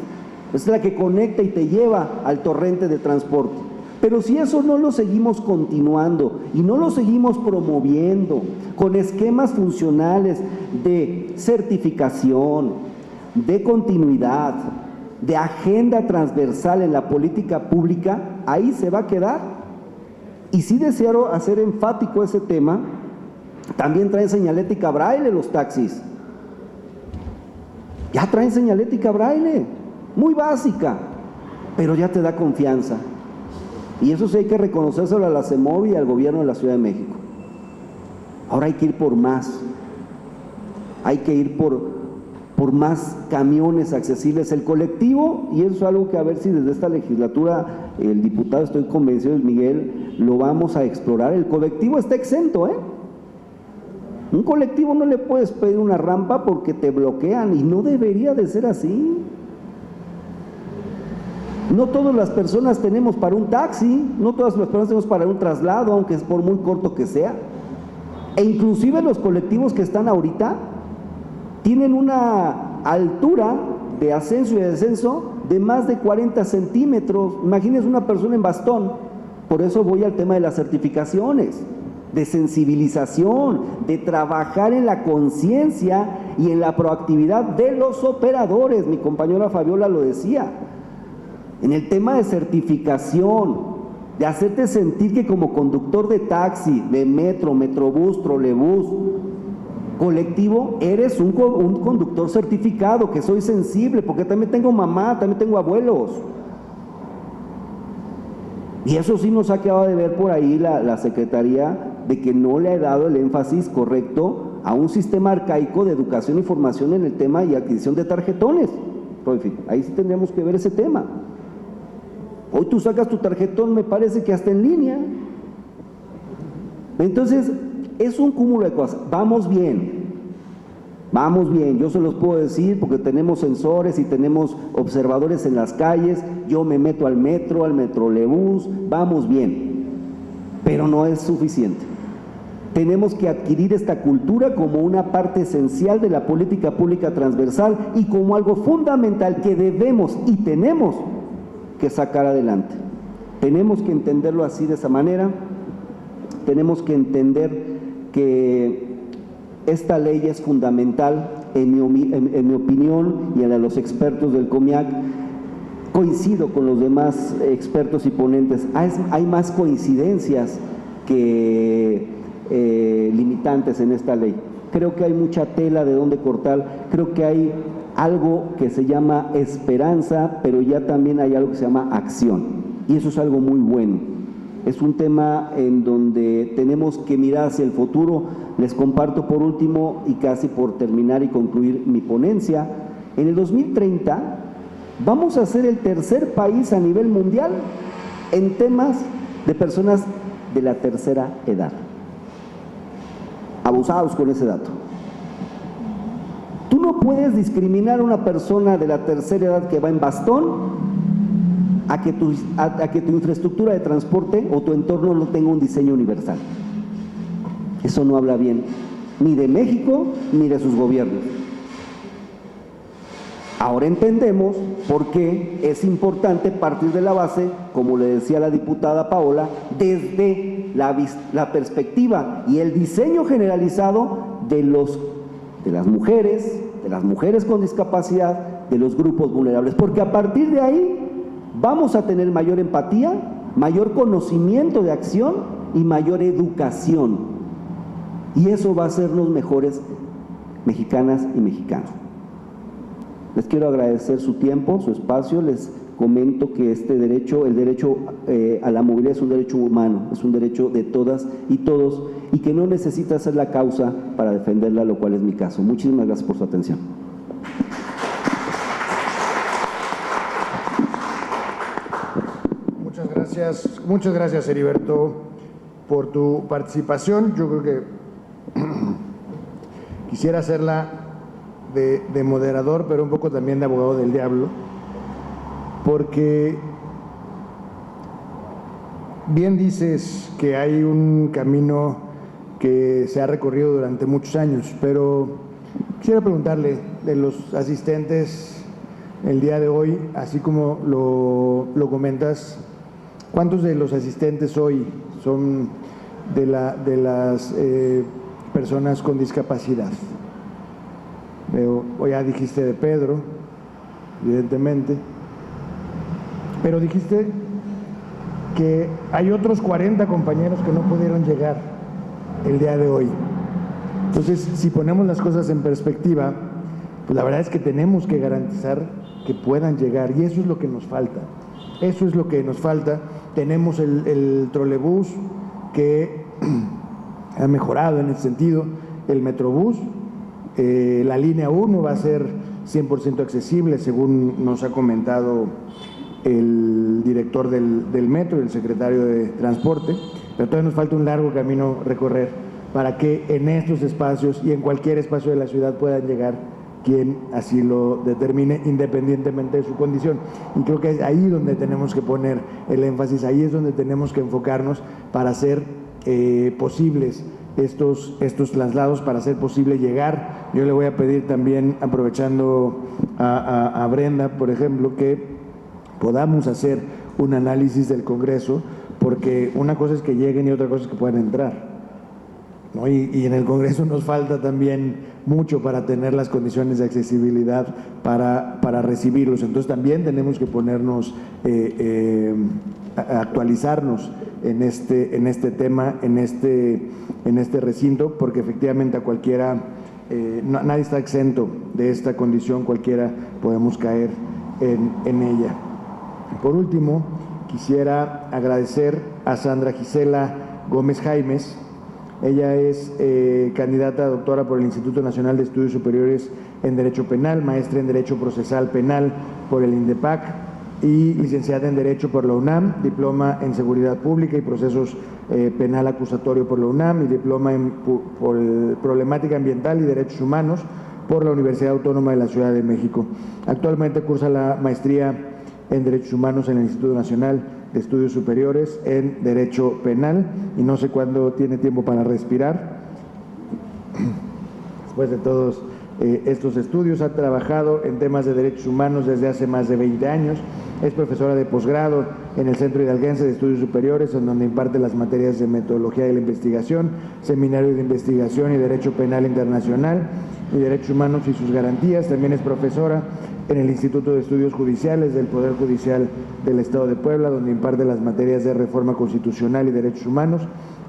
es la que conecta y te lleva al torrente de transporte. Pero si eso no lo seguimos continuando y no lo seguimos promoviendo con esquemas funcionales de certificación, de continuidad, de agenda transversal en la política pública, ahí se va a quedar. Y sí deseo hacer enfático ese tema. También traen señalética braille los taxis. Ya traen señalética braille, muy básica, pero ya te da confianza. Y eso sí hay que reconocérselo a la CEMOVI y al gobierno de la Ciudad de México. Ahora hay que ir por más. Hay que ir por más camiones accesibles. El colectivo, y eso es algo que a ver si desde esta legislatura el diputado, estoy convencido, Miguel, lo vamos a explorar. El colectivo está exento, ¿eh? Un colectivo no le puedes pedir una rampa porque te bloquean y no debería de ser así. No todas las personas tenemos para un taxi, no todas las personas tenemos para un traslado, aunque es por muy corto que sea. E inclusive los colectivos que están ahorita tienen una altura de ascenso y de descenso de más de 40 centímetros. Imagínense una persona en bastón. Por eso voy al tema de las certificaciones, de sensibilización, de trabajar en la conciencia y en la proactividad de los operadores. Mi compañera Fabiola lo decía. En el tema de certificación, de hacerte sentir que como conductor de taxi, de metro, metrobús, trolebús, colectivo, eres un conductor certificado, que soy sensible, porque también tengo mamá, también tengo abuelos. Y eso sí nos ha quedado de ver por ahí la Secretaría, de que no le ha dado el énfasis correcto a un sistema arcaico de educación y formación en el tema y adquisición de tarjetones. Ahí sí tendríamos que ver ese tema. Hoy tú sacas tu tarjetón, me parece que hasta en línea. Entonces, es un cúmulo de cosas. Vamos bien, yo se los puedo decir porque tenemos sensores y tenemos observadores en las calles. Yo me meto al metro, al metrolebús, vamos bien, pero no es suficiente. Tenemos que adquirir esta cultura como una parte esencial de la política pública transversal y como algo fundamental que debemos y tenemos que sacar adelante. Tenemos que entenderlo así, de esa manera. Tenemos que entender que esta ley es fundamental, en mi opinión y en la de los expertos del COMIAC. Coincido con los demás expertos y ponentes. Hay más coincidencias que limitantes en esta ley. Creo que hay mucha tela de donde cortar. Creo que hay algo que se llama esperanza, pero ya también hay algo que se llama acción. Y eso es algo muy bueno. Es un tema en donde tenemos que mirar hacia el futuro. Les comparto por último y casi por terminar y concluir mi ponencia. En el 2030 vamos a ser el tercer país a nivel mundial en temas de personas de la tercera edad. Abusados con ese dato. Tú no puedes discriminar a una persona de la tercera edad que va en bastón a que tu infraestructura de transporte o tu entorno no tenga un diseño universal. Eso no habla bien ni de México ni de sus gobiernos. Ahora entendemos por qué es importante partir de la base, como le decía la diputada Paola, desde la perspectiva y el diseño generalizado de las mujeres con discapacidad, de los grupos vulnerables, porque a partir de ahí vamos a tener mayor empatía, mayor conocimiento de acción y mayor educación. Y eso va a hacernos mejores mexicanas y mexicanos. Les quiero agradecer su tiempo, su espacio. Les comento que este derecho, el derecho a la movilidad es un derecho humano, es un derecho de todas y todos, y que no necesita ser la causa para defenderla, lo cual es mi caso. Muchísimas gracias por su atención.
Muchas gracias, Heriberto, por tu participación. Yo creo que quisiera hacerla de moderador, pero un poco también de abogado del diablo, porque bien dices que hay un camino que se ha recorrido durante muchos años, pero quisiera preguntarle de los asistentes el día de hoy, así como lo comentas, ¿cuántos de los asistentes hoy son de las personas con discapacidad? O ya dijiste de Pedro, evidentemente, pero dijiste que hay otros 40 compañeros que no pudieron llegar el día de hoy. Entonces, si ponemos las cosas en perspectiva, pues la verdad es que tenemos que garantizar que puedan llegar, y eso es lo que nos falta. Eso es lo que nos falta. Tenemos el trolebús que ha mejorado en ese sentido, el metrobús, la línea 1 va a ser 100% accesible, según nos ha comentado el director del metro y el secretario de Transporte, pero todavía nos falta un largo camino recorrer para que en estos espacios y en cualquier espacio de la ciudad puedan llegar quien así lo determine, independientemente de su condición. Y creo que es ahí donde tenemos que poner el énfasis, ahí es donde tenemos que enfocarnos para hacer posibles estos traslados, para hacer posible llegar. Yo le voy a pedir también, aprovechando a Brenda, por ejemplo, que podamos hacer un análisis del Congreso, porque una cosa es que lleguen y otra cosa es que puedan entrar, ¿no? Y en el Congreso nos falta también mucho para tener las condiciones de accesibilidad para recibirlos. Entonces también tenemos que ponernos, actualizarnos en este tema, en este recinto, porque efectivamente a cualquiera, nadie está exento de esta condición, cualquiera podemos caer en ella. Por último, quisiera agradecer a Sandra Gisela Gómez Jaimes. Ella es candidata a doctora por el Instituto Nacional de Estudios Superiores en Derecho Penal, maestra en Derecho Procesal Penal por el INDEPAC y licenciada en Derecho por la UNAM, diploma en Seguridad Pública y Procesos Penal Acusatorio por la UNAM y diploma por Problemática Ambiental y Derechos Humanos por la Universidad Autónoma de la Ciudad de México. Actualmente cursa la maestría en Derechos Humanos en el Instituto Nacional de Estudios Superiores en Derecho Penal, y no sé cuándo tiene tiempo para respirar. Después de todos estos estudios, ha trabajado en temas de derechos humanos desde hace más de 20 años. Es profesora de posgrado en el Centro Hidalguense de Estudios Superiores, en donde imparte las materias de metodología de la investigación, seminario de investigación y derecho penal internacional y derechos humanos y sus garantías. También es profesora en el Instituto de Estudios Judiciales del Poder Judicial del Estado de Puebla, donde imparte las materias de reforma constitucional y derechos humanos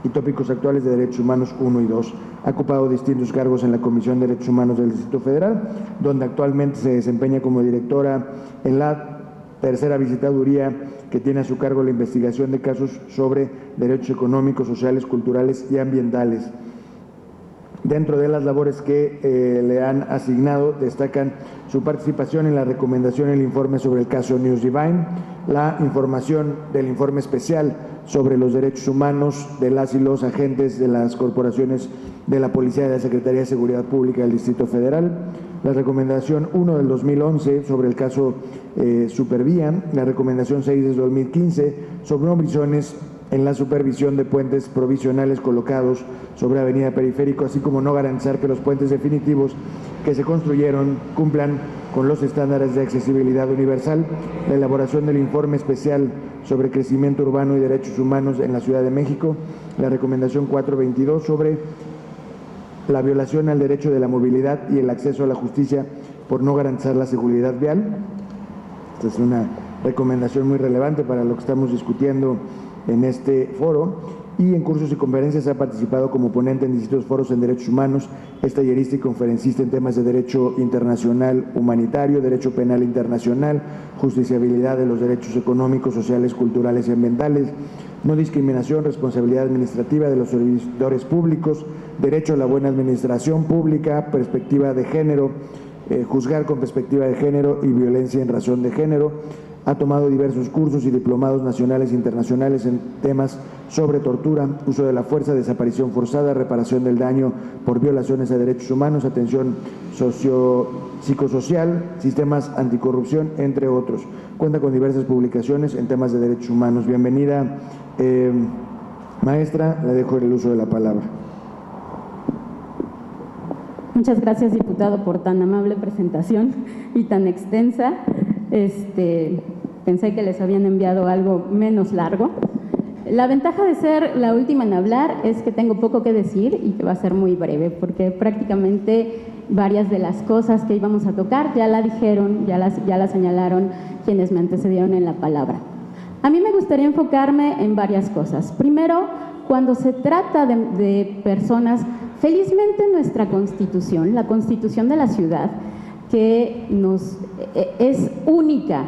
y tópicos actuales de derechos humanos 1 y 2. Ha ocupado distintos cargos en la Comisión de Derechos Humanos del Distrito Federal, donde actualmente se desempeña como directora en la tercera visitaduría que tiene a su cargo la investigación de casos sobre derechos económicos, sociales, culturales y ambientales. Dentro de las labores que le han asignado, destacan su participación en la recomendación del informe sobre el caso News Divine, la información del informe especial sobre los derechos humanos de las y los agentes de las corporaciones de la Policía y de la Secretaría de Seguridad Pública del Distrito Federal, la recomendación 1 del 2011 sobre el caso Supervía, la recomendación 6 del 2015 sobre omisiones en la supervisión de puentes provisionales colocados sobre Avenida Periférico, así como no garantizar que los puentes definitivos que se construyeron cumplan con los estándares de accesibilidad universal, la elaboración del informe especial sobre crecimiento urbano y derechos humanos en la Ciudad de México, la recomendación 422 sobre la violación al derecho de la movilidad y el acceso a la justicia por no garantizar la seguridad vial. Esta es una recomendación muy relevante para lo que estamos discutiendo en este foro, y en cursos y conferencias ha participado como ponente en distintos foros en derechos humanos, es tallerista y conferencista en temas de derecho internacional humanitario, derecho penal internacional, justiciabilidad de los derechos económicos, sociales, culturales y ambientales, no discriminación, responsabilidad administrativa de los servidores públicos, derecho a la buena administración pública, perspectiva de género, juzgar con perspectiva de género y violencia en razón de género. Ha tomado diversos cursos y diplomados nacionales e internacionales en temas sobre tortura, uso de la fuerza, desaparición forzada, reparación del daño por violaciones a derechos humanos, atención psicosocial, sistemas anticorrupción, entre otros. Cuenta con diversas publicaciones en temas de derechos humanos. Bienvenida, maestra, le dejo el uso de la palabra.
Muchas gracias, diputado, por tan amable presentación y tan extensa. Pensé que les habían enviado algo menos largo. La ventaja de ser la última en hablar es que tengo poco que decir y que va a ser muy breve, porque prácticamente varias de las cosas que íbamos a tocar ya la dijeron, ya la señalaron quienes me antecedieron en la palabra. A mí me gustaría enfocarme en varias cosas. Primero, cuando se trata de personas, felizmente nuestra Constitución, la Constitución de la ciudad, que es única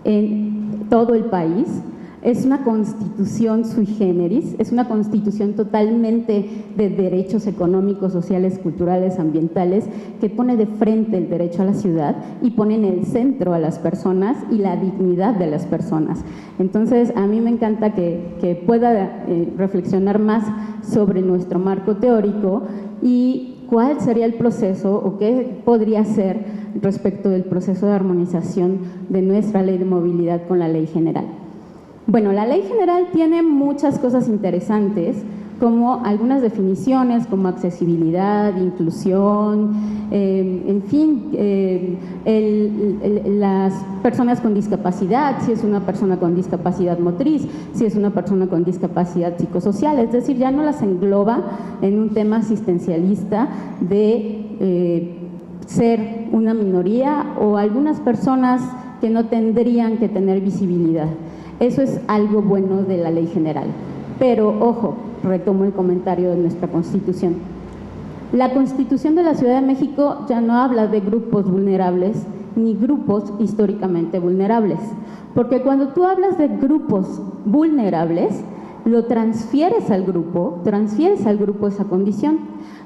en todo el país, es una constitución sui generis, es una constitución totalmente de derechos económicos, sociales, culturales, ambientales, que pone de frente el derecho a la ciudad y pone en el centro a las personas y la dignidad de las personas. Entonces, a mí me encanta que pueda reflexionar más sobre nuestro marco teórico y cuál sería el proceso o qué podría ser respecto del proceso de armonización de nuestra ley de movilidad con la ley general. Bueno, la ley general tiene muchas cosas interesantes, como algunas definiciones como accesibilidad, inclusión, en fin, las personas con discapacidad, si es una persona con discapacidad motriz, si es una persona con discapacidad psicosocial, es decir, ya no las engloba en un tema asistencialista de ser una minoría o algunas personas que no tendrían que tener visibilidad. Eso es algo bueno de la ley general. Pero, ojo, retomo el comentario de nuestra Constitución. La Constitución de la Ciudad de México ya no habla de grupos vulnerables ni grupos históricamente vulnerables, porque cuando tú hablas de grupos vulnerables, lo transfieres al grupo esa condición.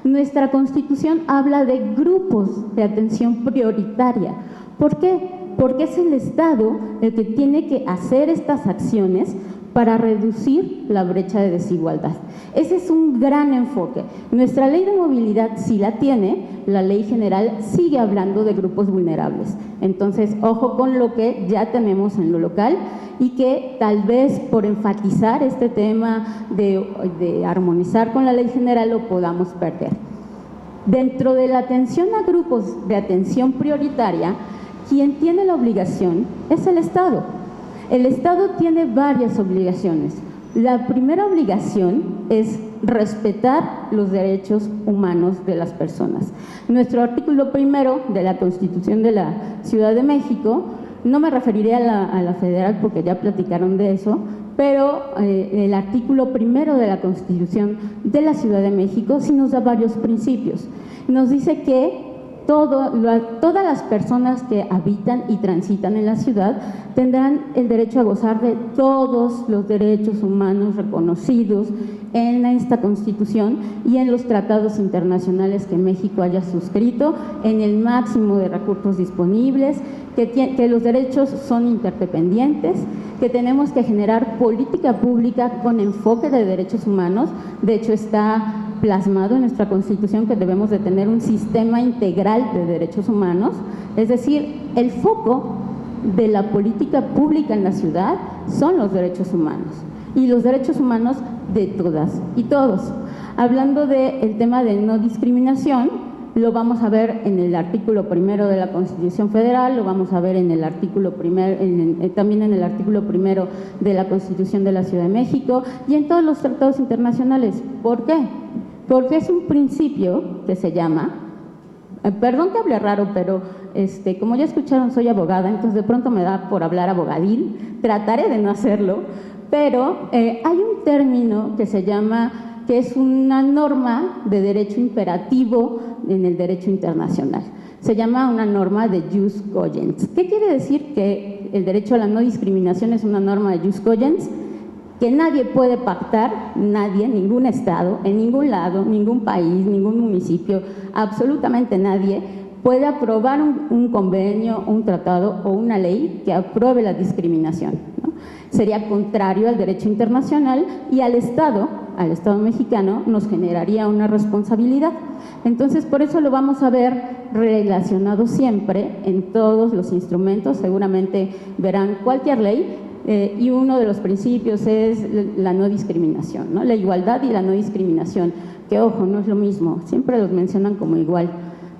Nuestra Constitución habla de grupos de atención prioritaria. ¿Por qué? Porque es el Estado el que tiene que hacer estas acciones para reducir la brecha de desigualdad. Ese es un gran enfoque. Nuestra ley de movilidad sí la tiene, la ley general sigue hablando de grupos vulnerables. Entonces, ojo con lo que ya tenemos en lo local y que tal vez por enfatizar este tema de armonizar con la ley general lo podamos perder. Dentro de la atención a grupos de atención prioritaria, quien tiene la obligación es el Estado. El Estado tiene varias obligaciones. La primera obligación es respetar los derechos humanos de las personas. Nuestro artículo primero de la Constitución de la Ciudad de México, no me referiré a la federal porque ya platicaron de eso, pero el artículo primero de la Constitución de la Ciudad de México sí nos da varios principios. Nos dice que todas las personas que habitan y transitan en la ciudad tendrán el derecho a gozar de todos los derechos humanos reconocidos en esta Constitución y en los tratados internacionales que México haya suscrito, en el máximo de recursos disponibles, que los derechos son interdependientes, que tenemos que generar política pública con enfoque de derechos humanos. De hecho, está plasmado en nuestra Constitución que debemos de tener un sistema integral de derechos humanos, es decir, el foco de la política pública en la ciudad son los derechos humanos y los derechos humanos de todas y todos. Hablando del tema de no discriminación, lo vamos a ver en el artículo primero de la Constitución Federal, lo vamos a ver en el artículo también en el artículo primero de la Constitución de la Ciudad de México y en todos los tratados internacionales. ¿Por qué? Porque es un principio que se llama, perdón que hable raro, pero como ya escucharon, soy abogada, entonces de pronto me da por hablar abogadil, trataré de no hacerlo, pero hay un término que se llama, que es una norma de derecho imperativo en el derecho internacional. Se llama una norma de jus cogens. ¿Qué quiere decir? Que el derecho a la no discriminación es una norma de jus cogens, que nadie puede pactar, nadie, ningún Estado, en ningún lado, ningún país, ningún municipio, absolutamente nadie puede aprobar un convenio, un tratado o una ley que apruebe la discriminación, ¿no? Sería contrario al derecho internacional y al Estado mexicano nos generaría una responsabilidad. Entonces, por eso lo vamos a ver relacionado siempre en todos los instrumentos. Seguramente verán cualquier ley y uno de los principios es la no discriminación, ¿no? La igualdad y la no discriminación, que ojo, no es lo mismo, siempre los mencionan como igual.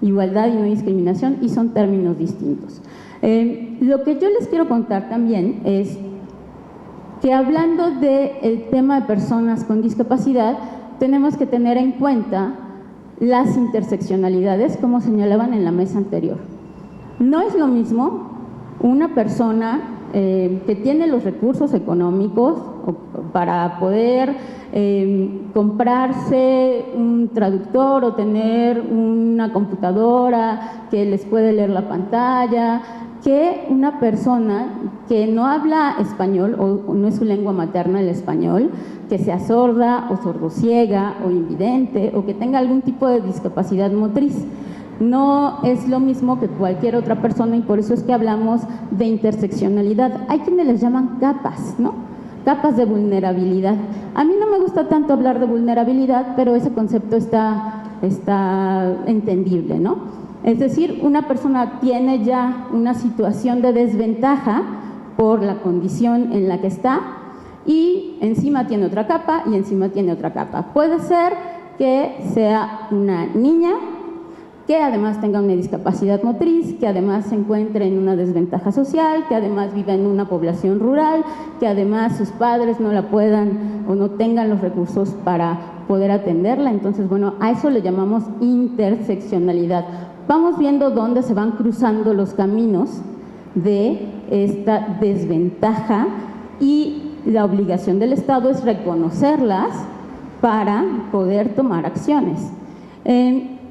igualdad y no discriminación, y son términos distintos. Lo que yo les quiero contar también es que hablando del tema de personas con discapacidad, tenemos que tener en cuenta las interseccionalidades, como señalaban en la mesa anterior. No es lo mismo una persona que tiene los recursos económicos para poder comprarse un traductor o tener una computadora que les puede leer la pantalla, que una persona que no habla español o no es su lengua materna el español, que sea sorda o sordociega o invidente o que tenga algún tipo de discapacidad motriz. No es lo mismo que cualquier otra persona, y por eso es que hablamos de interseccionalidad. Hay quienes les llaman capas, ¿no? Capas de vulnerabilidad. A mí no me gusta tanto hablar de vulnerabilidad, pero ese concepto está entendible, ¿no? Es decir, una persona tiene ya una situación de desventaja por la condición en la que está y encima tiene otra capa y encima tiene otra capa. Puede ser que sea una niña que además tenga una discapacidad motriz, que además se encuentre en una desventaja social, que además viva en una población rural, que además sus padres no la puedan o no tengan los recursos para poder atenderla. Entonces, bueno, a eso le llamamos interseccionalidad. Vamos viendo dónde se van cruzando los caminos de esta desventaja y la obligación del Estado es reconocerlas para poder tomar acciones.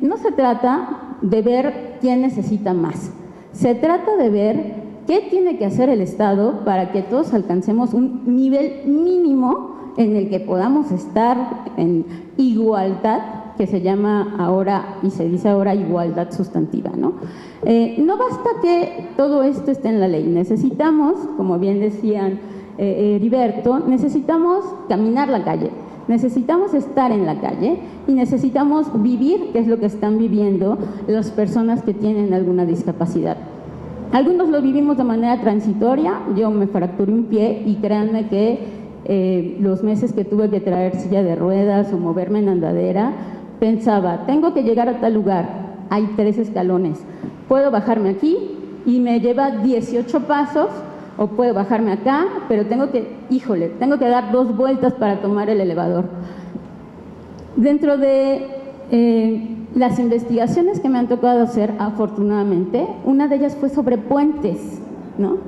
No se trata de ver quién necesita más, se trata de ver qué tiene que hacer el Estado para que todos alcancemos un nivel mínimo en el que podamos estar en igualdad, que se llama ahora y se dice ahora igualdad sustantiva, ¿no? No basta que todo esto esté en la ley, necesitamos, como bien decían Heriberto, necesitamos caminar la calle. Necesitamos estar en la calle y necesitamos vivir, que es lo que están viviendo las personas que tienen alguna discapacidad. Algunos lo vivimos de manera transitoria, yo me fracturé un pie y créanme que los meses que tuve que traer silla de ruedas o moverme en andadera, pensaba, tengo que llegar a tal lugar, hay 3 escalones, puedo bajarme aquí y me lleva 18 pasos, o puedo bajarme acá, pero tengo que dar 2 vueltas para tomar el elevador. Dentro de las investigaciones que me han tocado hacer, afortunadamente, una de ellas fue sobre puentes, ¿no?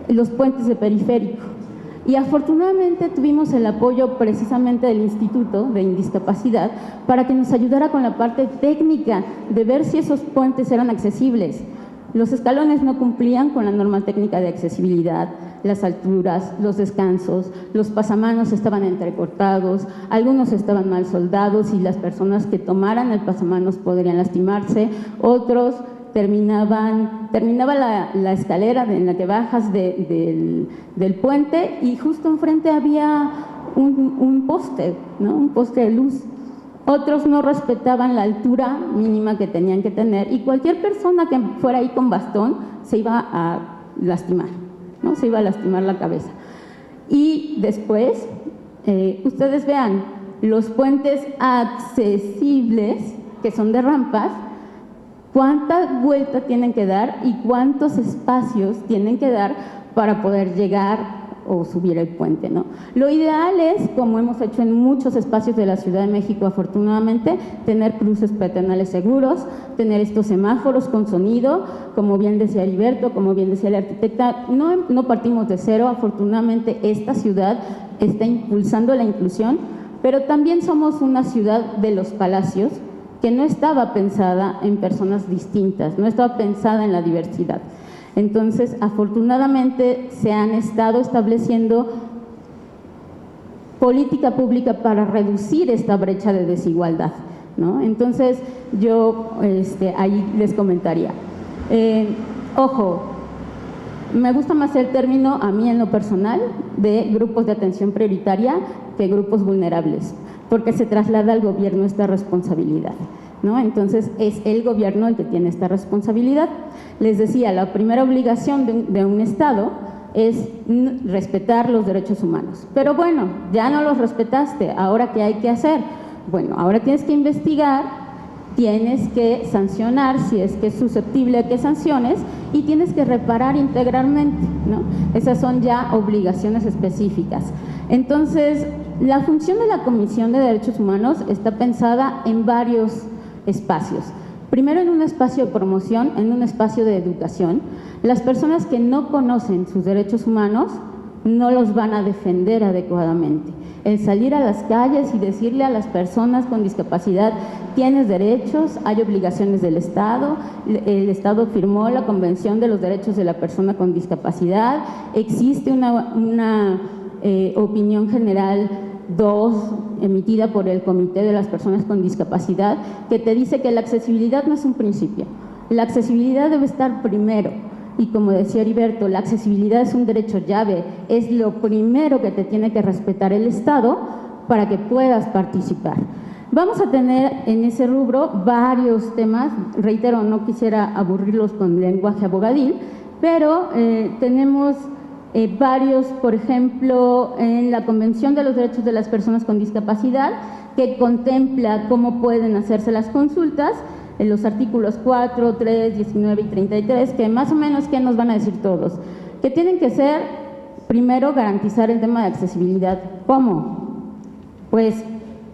Los puentes de periférico. Y afortunadamente tuvimos el apoyo precisamente del Instituto de Indiscapacidad para que nos ayudara con la parte técnica de ver si esos puentes eran accesibles. Los escalones no cumplían con la norma técnica de accesibilidad, las alturas, los descansos, los pasamanos estaban entrecortados, algunos estaban mal soldados y las personas que tomaran el pasamanos podrían lastimarse, otros terminaba la escalera en la que bajas del puente y justo enfrente había un poste, ¿no? Un poste de luz. Otros no respetaban la altura mínima que tenían que tener y cualquier persona que fuera ahí con bastón se iba a lastimar, ¿no? Se iba a lastimar la cabeza. Y después, ustedes vean, los puentes accesibles, que son de rampas, cuánta vuelta tienen que dar y cuántos espacios tienen que dar para poder llegar o subir el puente, ¿no? Lo ideal es, como hemos hecho en muchos espacios de la Ciudad de México, afortunadamente, tener cruces peatonales seguros, tener estos semáforos con sonido, como bien decía Heriberto, como bien decía la arquitecta, no partimos de cero, afortunadamente esta ciudad está impulsando la inclusión, pero también somos una ciudad de los palacios que no estaba pensada en personas distintas, no estaba pensada en la diversidad. Entonces, afortunadamente, se han estado estableciendo política pública para reducir esta brecha de desigualdad, ¿no? Entonces, yo ahí les comentaría. Ojo, me gusta más el término, a mí en lo personal, de grupos de atención prioritaria que grupos vulnerables, porque se traslada al gobierno esta responsabilidad, ¿no? Entonces, es el gobierno el que tiene esta responsabilidad. Les decía, la primera obligación de un Estado es respetar los derechos humanos. Pero bueno, ya no los respetaste, ¿ahora qué hay que hacer? Bueno, ahora tienes que investigar tienes que sancionar si es que es susceptible a que sanciones y tienes que reparar integralmente, ¿no? Esas son ya obligaciones específicas. Entonces, la función de la Comisión de Derechos Humanos está pensada en varios espacios. Primero, en un espacio de promoción, en un espacio de educación. Las personas que no conocen sus derechos humanos no los van a defender adecuadamente. El salir a las calles y decirle a las personas con discapacidad: tienes derechos, hay obligaciones del Estado, el Estado firmó la Convención de los Derechos de la Persona con Discapacidad, existe una opinión general 2 emitida por el Comité de las Personas con Discapacidad que te dice que la accesibilidad no es un principio, la accesibilidad debe estar primero. Y como decía Heriberto, la accesibilidad es un derecho llave, es lo primero que te tiene que respetar el Estado para que puedas participar. Vamos a tener en ese rubro varios temas, reitero, no quisiera aburrirlos con lenguaje abogadil, pero tenemos varios, por ejemplo, en la Convención de los Derechos de las Personas con Discapacidad, que contempla cómo pueden hacerse las consultas, en los artículos 4, 3, 19 y 33, que más o menos, ¿qué nos van a decir todos? Que tienen que ser, primero, garantizar el tema de accesibilidad. ¿Cómo? Pues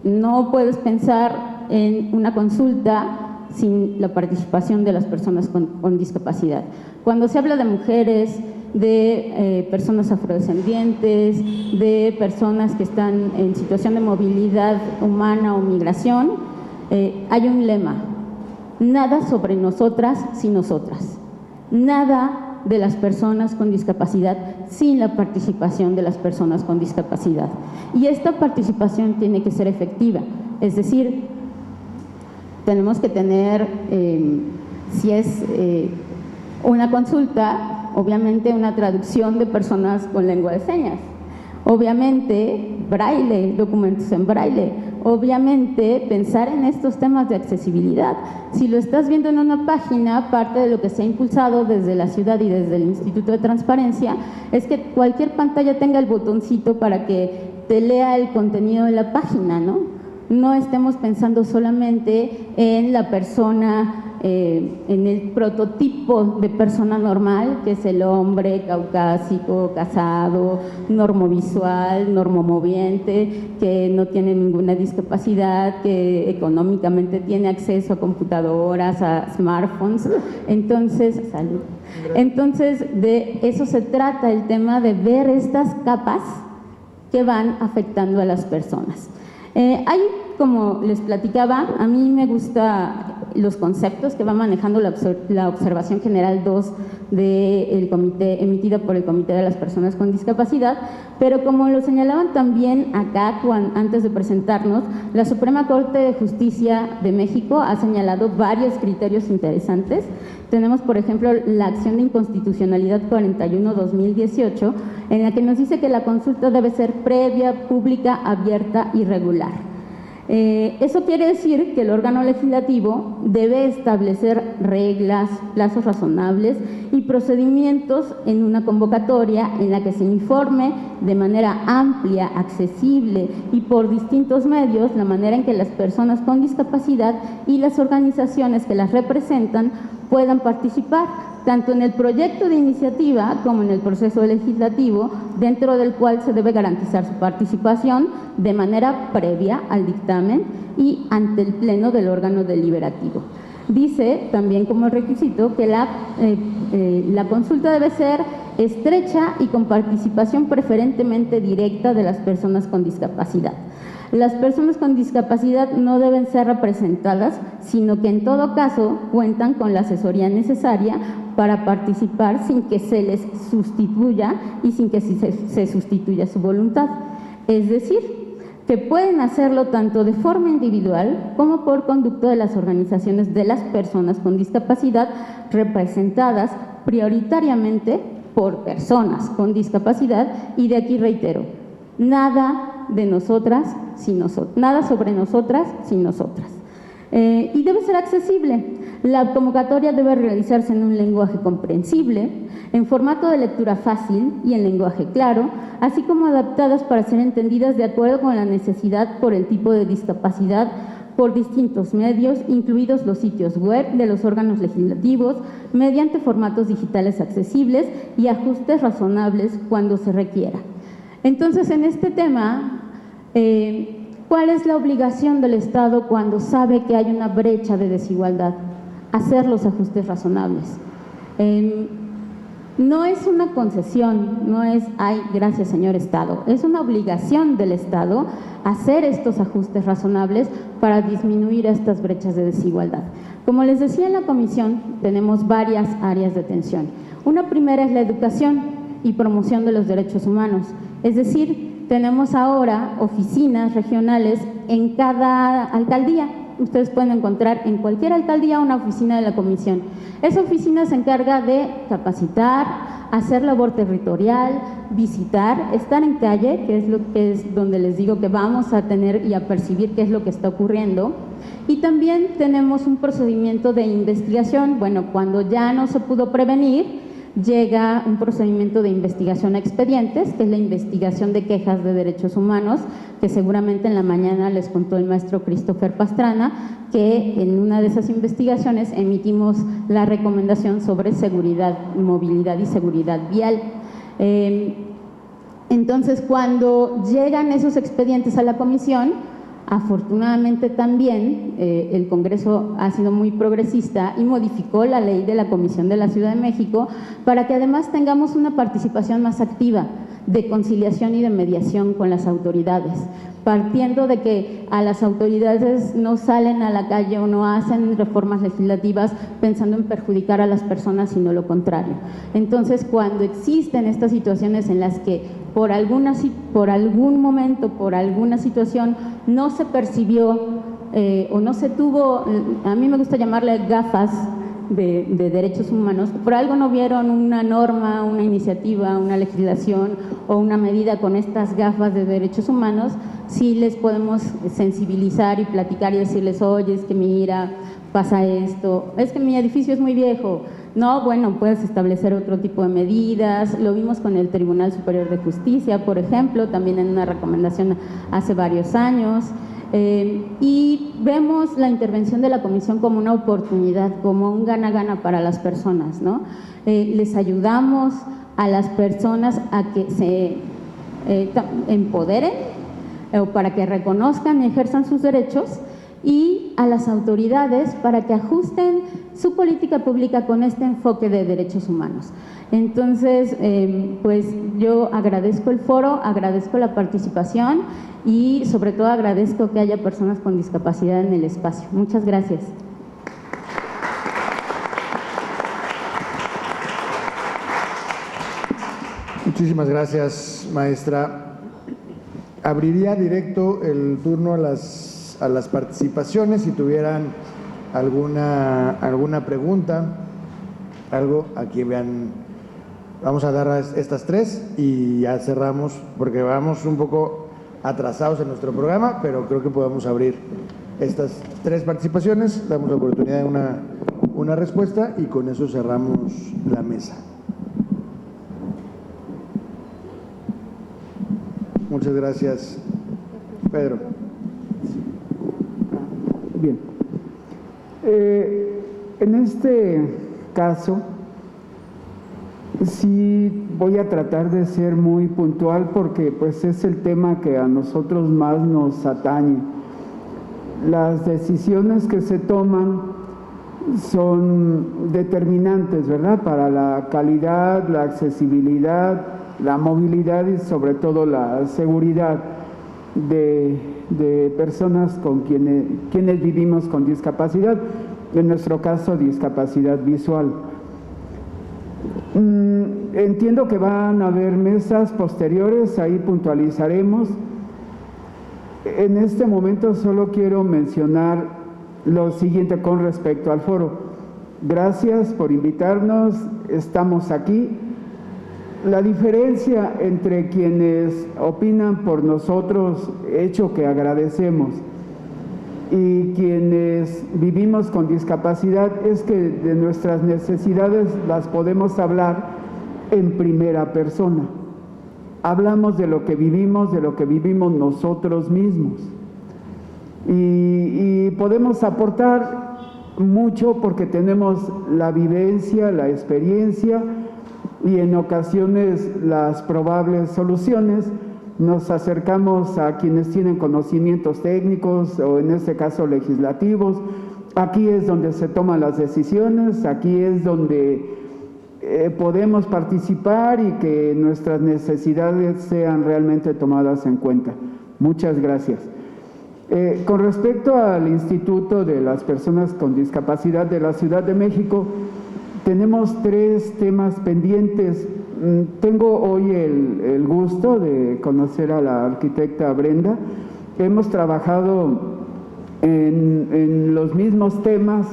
no puedes pensar en una consulta sin la participación de las personas con discapacidad. Cuando se habla de mujeres, de personas afrodescendientes, de personas que están en situación de movilidad humana o migración, hay un lema: nada sobre nosotras sin nosotras, nada de las personas con discapacidad sin la participación de las personas con discapacidad. Y esta participación tiene que ser efectiva, es decir, tenemos que tener, si es una consulta, obviamente una traducción de personas con lengua de señas, obviamente braille, documentos en braille, obviamente pensar en estos temas de accesibilidad. Si lo estás viendo en una página, parte de lo que se ha impulsado desde la ciudad y desde el Instituto de Transparencia es que cualquier pantalla tenga el botoncito para que te lea el contenido de la página, ¿no? No estemos pensando solamente en la persona, en el prototipo de persona normal, que es el hombre caucásico, casado, normovisual, normomoviente, que no tiene ninguna discapacidad, que económicamente tiene acceso a computadoras, a smartphones. Entonces, salud. Entonces, de eso se trata el tema de ver estas capas que van afectando a las personas. Hay, como les platicaba, a mí me gustan los conceptos que va manejando la Observación General 2 del comité, emitida por el Comité de las Personas con Discapacidad, pero como lo señalaban también acá antes de presentarnos, la Suprema Corte de Justicia de México ha señalado varios criterios interesantes. Tenemos, por ejemplo, la acción de inconstitucionalidad 41-2018, en la que nos dice que la consulta debe ser previa, pública, abierta y regular. Eso quiere decir que el órgano legislativo debe establecer reglas, plazos razonables y procedimientos en una convocatoria en la que se informe de manera amplia, accesible y por distintos medios la manera en que las personas con discapacidad y las organizaciones que las representan puedan participar, tanto en el proyecto de iniciativa como en el proceso legislativo, dentro del cual se debe garantizar su participación de manera previa al dictamen y ante el pleno del órgano deliberativo. Dice también como requisito que la consulta debe ser estrecha y con participación preferentemente directa de las personas con discapacidad. Las personas con discapacidad no deben ser representadas, sino que en todo caso cuentan con la asesoría necesaria para participar sin que se les sustituya y sin que se sustituya su voluntad. Es decir, que pueden hacerlo tanto de forma individual como por conducto de las organizaciones de las personas con discapacidad representadas prioritariamente por personas con discapacidad, y de aquí reitero, nada de nosotras sin nosotras, nada sobre nosotras sin nosotras. Y debe ser accesible. La convocatoria debe realizarse en un lenguaje comprensible, en formato de lectura fácil y en lenguaje claro, así como adaptadas para ser entendidas de acuerdo con la necesidad por el tipo de discapacidad por distintos medios, incluidos los sitios web de los órganos legislativos, mediante formatos digitales accesibles y ajustes razonables cuando se requiera. Entonces, en este tema, ¿cuál es la obligación del Estado cuando sabe que hay una brecha de desigualdad? Hacer los ajustes razonables. No es una concesión, no es, ay, gracias señor Estado, es una obligación del Estado hacer estos ajustes razonables para disminuir estas brechas de desigualdad. Como les decía en la comisión, tenemos varias áreas de atención. Una primera es la educación y promoción de los derechos humanos, es decir, tenemos ahora oficinas regionales en cada alcaldía. Ustedes pueden encontrar en cualquier alcaldía una oficina de la comisión. Esa oficina se encarga de capacitar, hacer labor territorial, visitar, estar en calle, que es donde les digo que vamos a tener y a percibir qué es lo que está ocurriendo. Y también tenemos un procedimiento de investigación. Bueno, cuando ya no se pudo prevenir, llega un procedimiento de investigación a expedientes, que es la investigación de quejas de derechos humanos, que seguramente en la mañana les contó el maestro Christopher Pastrana, que en una de esas investigaciones emitimos la recomendación sobre seguridad, movilidad y seguridad vial. Entonces, cuando llegan esos expedientes a la comisión, afortunadamente también el Congreso ha sido muy progresista y modificó la ley de la Comisión de la Ciudad de México para que además tengamos una participación más activa de conciliación y de mediación con las autoridades, partiendo de que a las autoridades no salen a la calle o no hacen reformas legislativas pensando en perjudicar a las personas, sino lo contrario. Entonces, cuando existen estas situaciones en las que por algún momento, por alguna situación, no se percibió o no se tuvo, a mí me gusta llamarle gafas de derechos humanos, por algo no vieron una norma, una iniciativa, una legislación o una medida con estas gafas de derechos humanos, sí les podemos sensibilizar y platicar y decirles, oye, es que mira, pasa esto, es que mi edificio es muy viejo. No, bueno, puedes establecer otro tipo de medidas. Lo vimos con el Tribunal Superior de Justicia, por ejemplo, también en una recomendación hace varios años. Y vemos la intervención de la comisión como una oportunidad, como un gana-gana para las personas, ¿no? Les ayudamos a las personas a que se empoderen o para que reconozcan y ejerzan sus derechos, y a las autoridades para que ajusten su política pública con este enfoque de derechos humanos. Entonces, pues yo agradezco el foro, agradezco la participación y sobre todo agradezco que haya personas con discapacidad en el espacio. Muchas gracias.
Muchísimas gracias, maestra. Abriría directo el turno a las participaciones, si tuvieran alguna pregunta, algo, aquí vean, vamos a dar a estas tres y ya cerramos, porque vamos un poco atrasados en nuestro programa, pero creo que podemos abrir estas tres participaciones, damos la oportunidad de una respuesta y con eso cerramos la mesa. Muchas gracias, Pedro.
Bien. En este caso, sí voy a tratar de ser muy puntual porque pues es el tema que a nosotros más nos atañe. Las decisiones que se toman son determinantes, ¿verdad?, para la calidad, la accesibilidad, la movilidad y sobre todo la seguridad de personas con quienes vivimos con discapacidad, en nuestro caso discapacidad visual. Entiendo que van a haber mesas posteriores, ahí puntualizaremos. En este momento solo quiero mencionar lo siguiente con respecto al foro. Gracias por invitarnos, estamos aquí. La diferencia entre quienes opinan por nosotros, hecho que agradecemos, y quienes vivimos con discapacidad es que de nuestras necesidades las podemos hablar en primera persona. Hablamos de lo que vivimos nosotros mismos. y podemos aportar mucho porque tenemos la vivencia, la experiencia y en ocasiones las probables soluciones. Nos acercamos a quienes tienen conocimientos técnicos o en este caso legislativos. Aquí es donde se toman las decisiones, aquí es donde podemos participar y que nuestras necesidades sean realmente tomadas en cuenta. Muchas gracias. Con respecto al Instituto de las Personas con Discapacidad de la Ciudad de México, tenemos 3 temas pendientes. Tengo hoy el gusto de conocer a la arquitecta Brenda. Hemos trabajado en los mismos temas,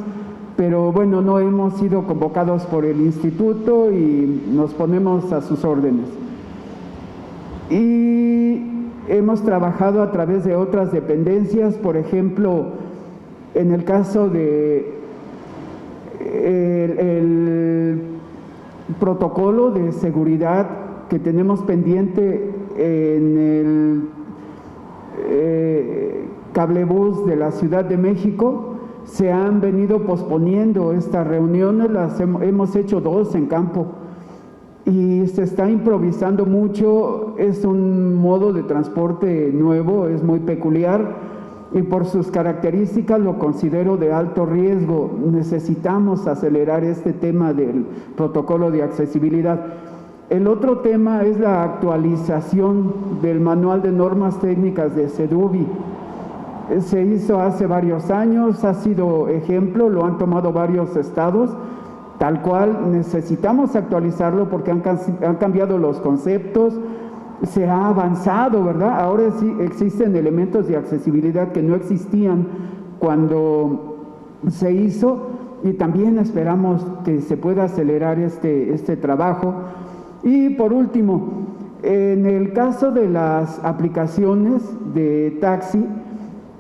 pero bueno, no hemos sido convocados por el instituto y nos ponemos a sus órdenes. Y hemos trabajado a través de otras dependencias, por ejemplo, en el caso de el protocolo de seguridad que tenemos pendiente en el cablebús de la Ciudad de México. Se han venido posponiendo estas reuniones, hemos hecho 2 en campo y se está improvisando mucho. Es un modo de transporte nuevo, es muy peculiar y por sus características lo considero de alto riesgo. Necesitamos acelerar este tema del protocolo de accesibilidad. El otro tema es la actualización del Manual de Normas Técnicas de SEDUBI. Se hizo hace varios años, ha sido ejemplo, lo han tomado varios estados, tal cual necesitamos actualizarlo porque han cambiado los conceptos, se ha avanzado, ¿verdad? Ahora sí existen elementos de accesibilidad que no existían cuando se hizo y también esperamos que se pueda acelerar este trabajo. Y por último, en el caso de las aplicaciones de taxi,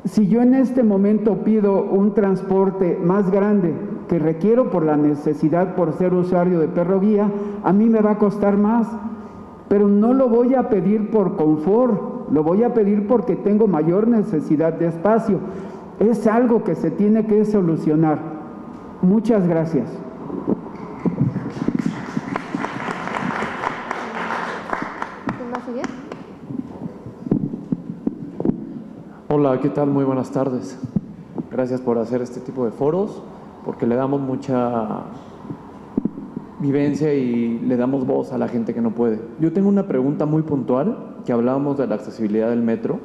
si yo en este momento pido un transporte más grande que requiero por la necesidad, por ser usuario de perro guía, a mí me va a costar más, pero no lo voy a pedir por confort, lo voy a pedir porque tengo mayor necesidad de espacio. Es algo que se tiene que solucionar. Muchas gracias.
Hola, ¿qué tal? Muy buenas tardes. Gracias por hacer este tipo de foros, porque le damos mucha vivencia y le damos voz a la gente que no puede. Yo tengo una pregunta muy puntual, que hablábamos de la accesibilidad del metro.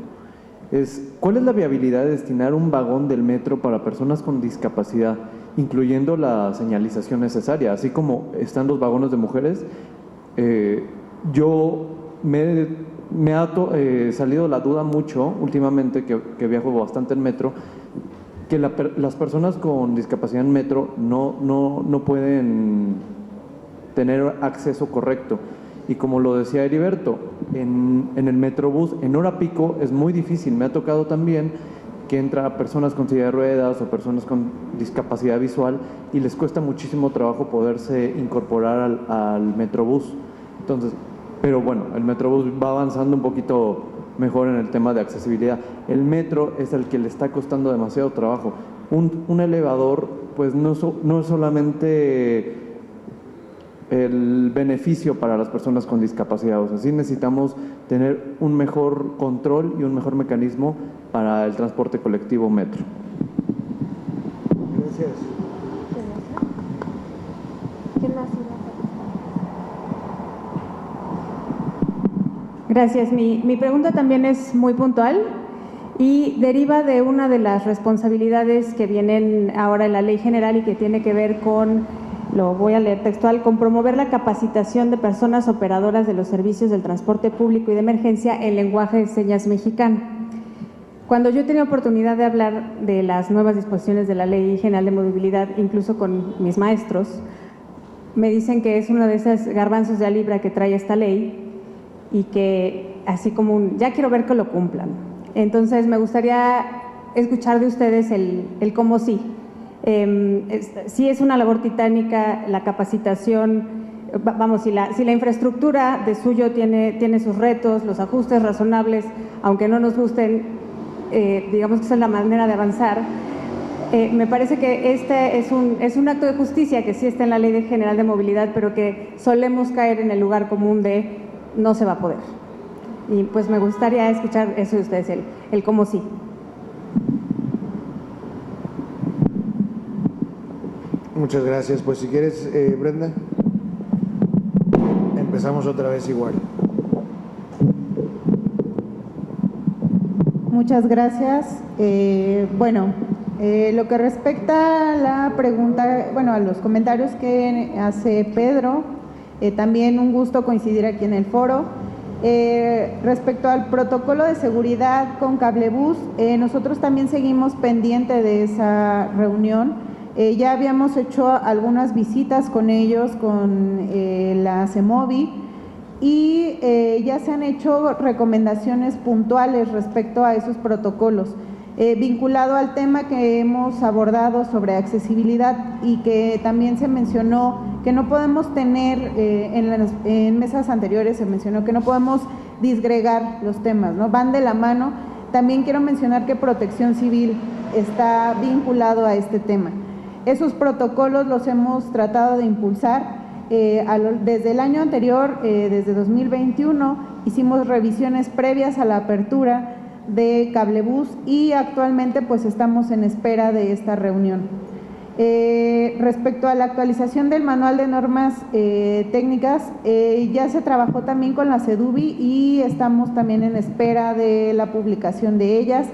¿Cuál es la viabilidad de destinar un vagón del metro para personas con discapacidad, incluyendo la señalización necesaria? Así como están los vagones de mujeres, yo me ha salido la duda mucho últimamente, que viajo bastante en metro, que las personas con discapacidad en metro no pueden tener acceso correcto. Y como lo decía Heriberto, en el Metrobús, en hora pico, es muy difícil. Me ha tocado también que entra personas con silla de ruedas o personas con discapacidad visual y les cuesta muchísimo trabajo poderse incorporar al Metrobús. Entonces, pero bueno, el Metrobús va avanzando un poquito mejor en el tema de accesibilidad. El metro es el que le está costando demasiado trabajo. Un elevador, pues no es solamente el beneficio para las personas con discapacidad. O sea, sí necesitamos tener un mejor control y un mejor mecanismo para el transporte colectivo metro.
Gracias.
¿Quién más? Gracias. Mi pregunta también es muy puntual y deriva de una de las responsabilidades que vienen ahora en la Ley General y que tiene que ver con, lo voy a leer textual, con promover la capacitación de personas operadoras de los servicios del transporte público y de emergencia en lenguaje de señas mexicano. Cuando yo tenía oportunidad de hablar de las nuevas disposiciones de la Ley General de Movilidad, incluso con mis maestros, me dicen que es uno de esos garbanzos de a libra que trae esta ley y que así como ya quiero ver que lo cumplan. Entonces me gustaría escuchar de ustedes el cómo sí. Sí es una labor titánica la capacitación, vamos, si la infraestructura de suyo tiene sus retos, los ajustes razonables, aunque no nos gusten, digamos que esa es la manera de avanzar. Me parece que este es un acto de justicia que sí está en la Ley General de Movilidad, pero que solemos caer en el lugar común de no se va a poder. Y pues me gustaría escuchar eso de ustedes, el cómo sí.
Muchas gracias. Pues si quieres, Brenda, empezamos otra vez igual.
Muchas gracias. Lo que respecta a la pregunta, a los comentarios que hace Pedro, también un gusto coincidir aquí en el foro. Respecto al protocolo de seguridad con Cablebús, nosotros también seguimos pendiente de esa reunión. Ya habíamos hecho algunas visitas con ellos, con la CEMOVI, y ya se han hecho recomendaciones puntuales respecto a esos protocolos, vinculado al tema que hemos abordado sobre accesibilidad y que también se mencionó que no podemos tener, en mesas anteriores se mencionó que no podemos disgregar los temas, ¿no? Van de la mano. También quiero mencionar que Protección Civil está vinculado a este tema. Esos protocolos los hemos tratado de impulsar. Desde el año anterior, desde 2021, hicimos revisiones previas a la apertura de Cablebús y actualmente pues estamos en espera de esta reunión. Respecto a la actualización del manual de normas técnicas, ya se trabajó también con la CEDUBI y estamos también en espera de la publicación de ellas.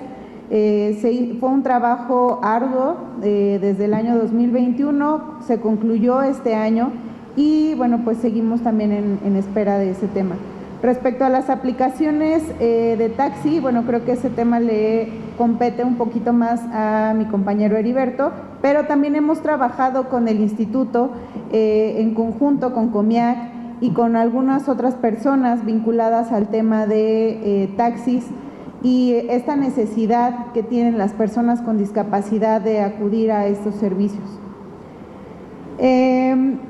Fue un trabajo arduo desde el año 2021, se concluyó este año y bueno, pues seguimos también en espera de ese tema. Respecto a las aplicaciones de taxi, bueno, creo que ese tema le compete un poquito más a mi compañero Heriberto, pero también hemos trabajado con el instituto en conjunto con COMIAC y con algunas otras personas vinculadas al tema de taxis y esta necesidad que tienen las personas con discapacidad de acudir a estos servicios.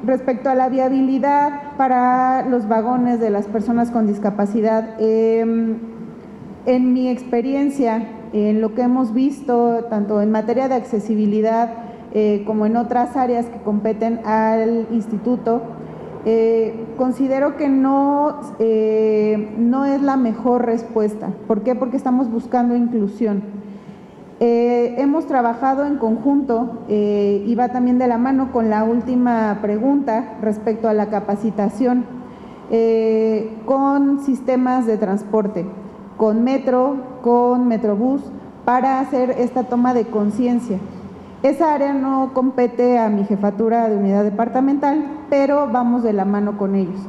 Respecto a la viabilidad para los vagones de las personas con discapacidad, en mi experiencia, en lo que hemos visto, tanto en materia de accesibilidad como en otras áreas que competen al instituto, considero que no es la mejor respuesta. ¿Por qué? Porque estamos buscando inclusión. Hemos trabajado en conjunto y va también de la mano con la última pregunta respecto a la capacitación con sistemas de transporte, con metro, con Metrobús, para hacer esta toma de conciencia. Esa área no compete a mi jefatura de unidad departamental, pero vamos de la mano con ellos.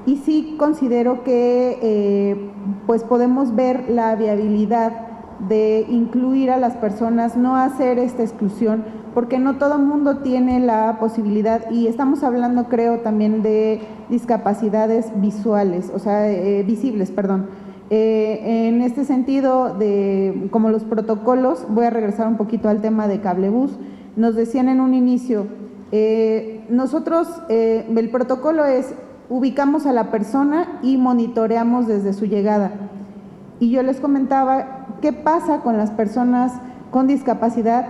Y sí considero que pues podemos ver la viabilidad de incluir a las personas, no hacer esta exclusión, porque no todo el mundo tiene la posibilidad, y estamos hablando, creo, también de discapacidades visuales, visibles, perdón. En este sentido, como los protocolos, voy a regresar un poquito al tema de Cablebús, nos decían en un inicio, nosotros, el protocolo es, ubicamos a la persona y monitoreamos desde su llegada. Y yo les comentaba, ¿qué pasa con las personas con discapacidad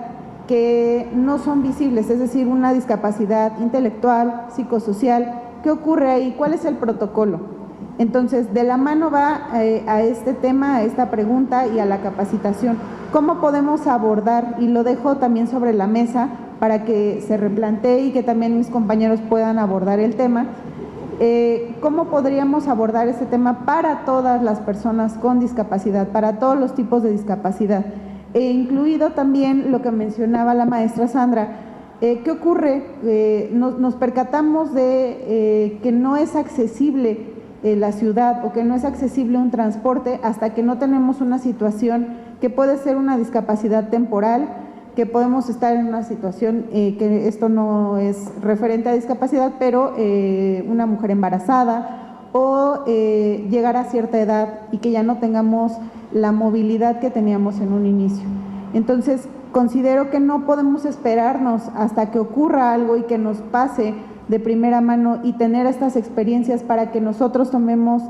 que no son visibles? Es decir, una discapacidad intelectual, psicosocial, ¿qué ocurre ahí? ¿Cuál es el protocolo? Entonces, de la mano va a este tema, a esta pregunta y a la capacitación. ¿Cómo podemos abordar? Y lo dejo también sobre la mesa para que se replantee y que también mis compañeros puedan abordar el tema. ¿Cómo podríamos abordar este tema para todas las personas con discapacidad, para todos los tipos de discapacidad? Incluido también lo que mencionaba la maestra Sandra. ¿Qué ocurre? Nos percatamos de que no es accesible la ciudad o que no es accesible un transporte hasta que no tenemos una situación que puede ser una discapacidad temporal, que podemos estar en una situación que esto no es referente a discapacidad, pero una mujer embarazada o llegar a cierta edad y que ya no tengamos la movilidad que teníamos en un inicio. Entonces, considero que no podemos esperarnos hasta que ocurra algo y que nos pase de primera mano y tener estas experiencias para que nosotros tomemos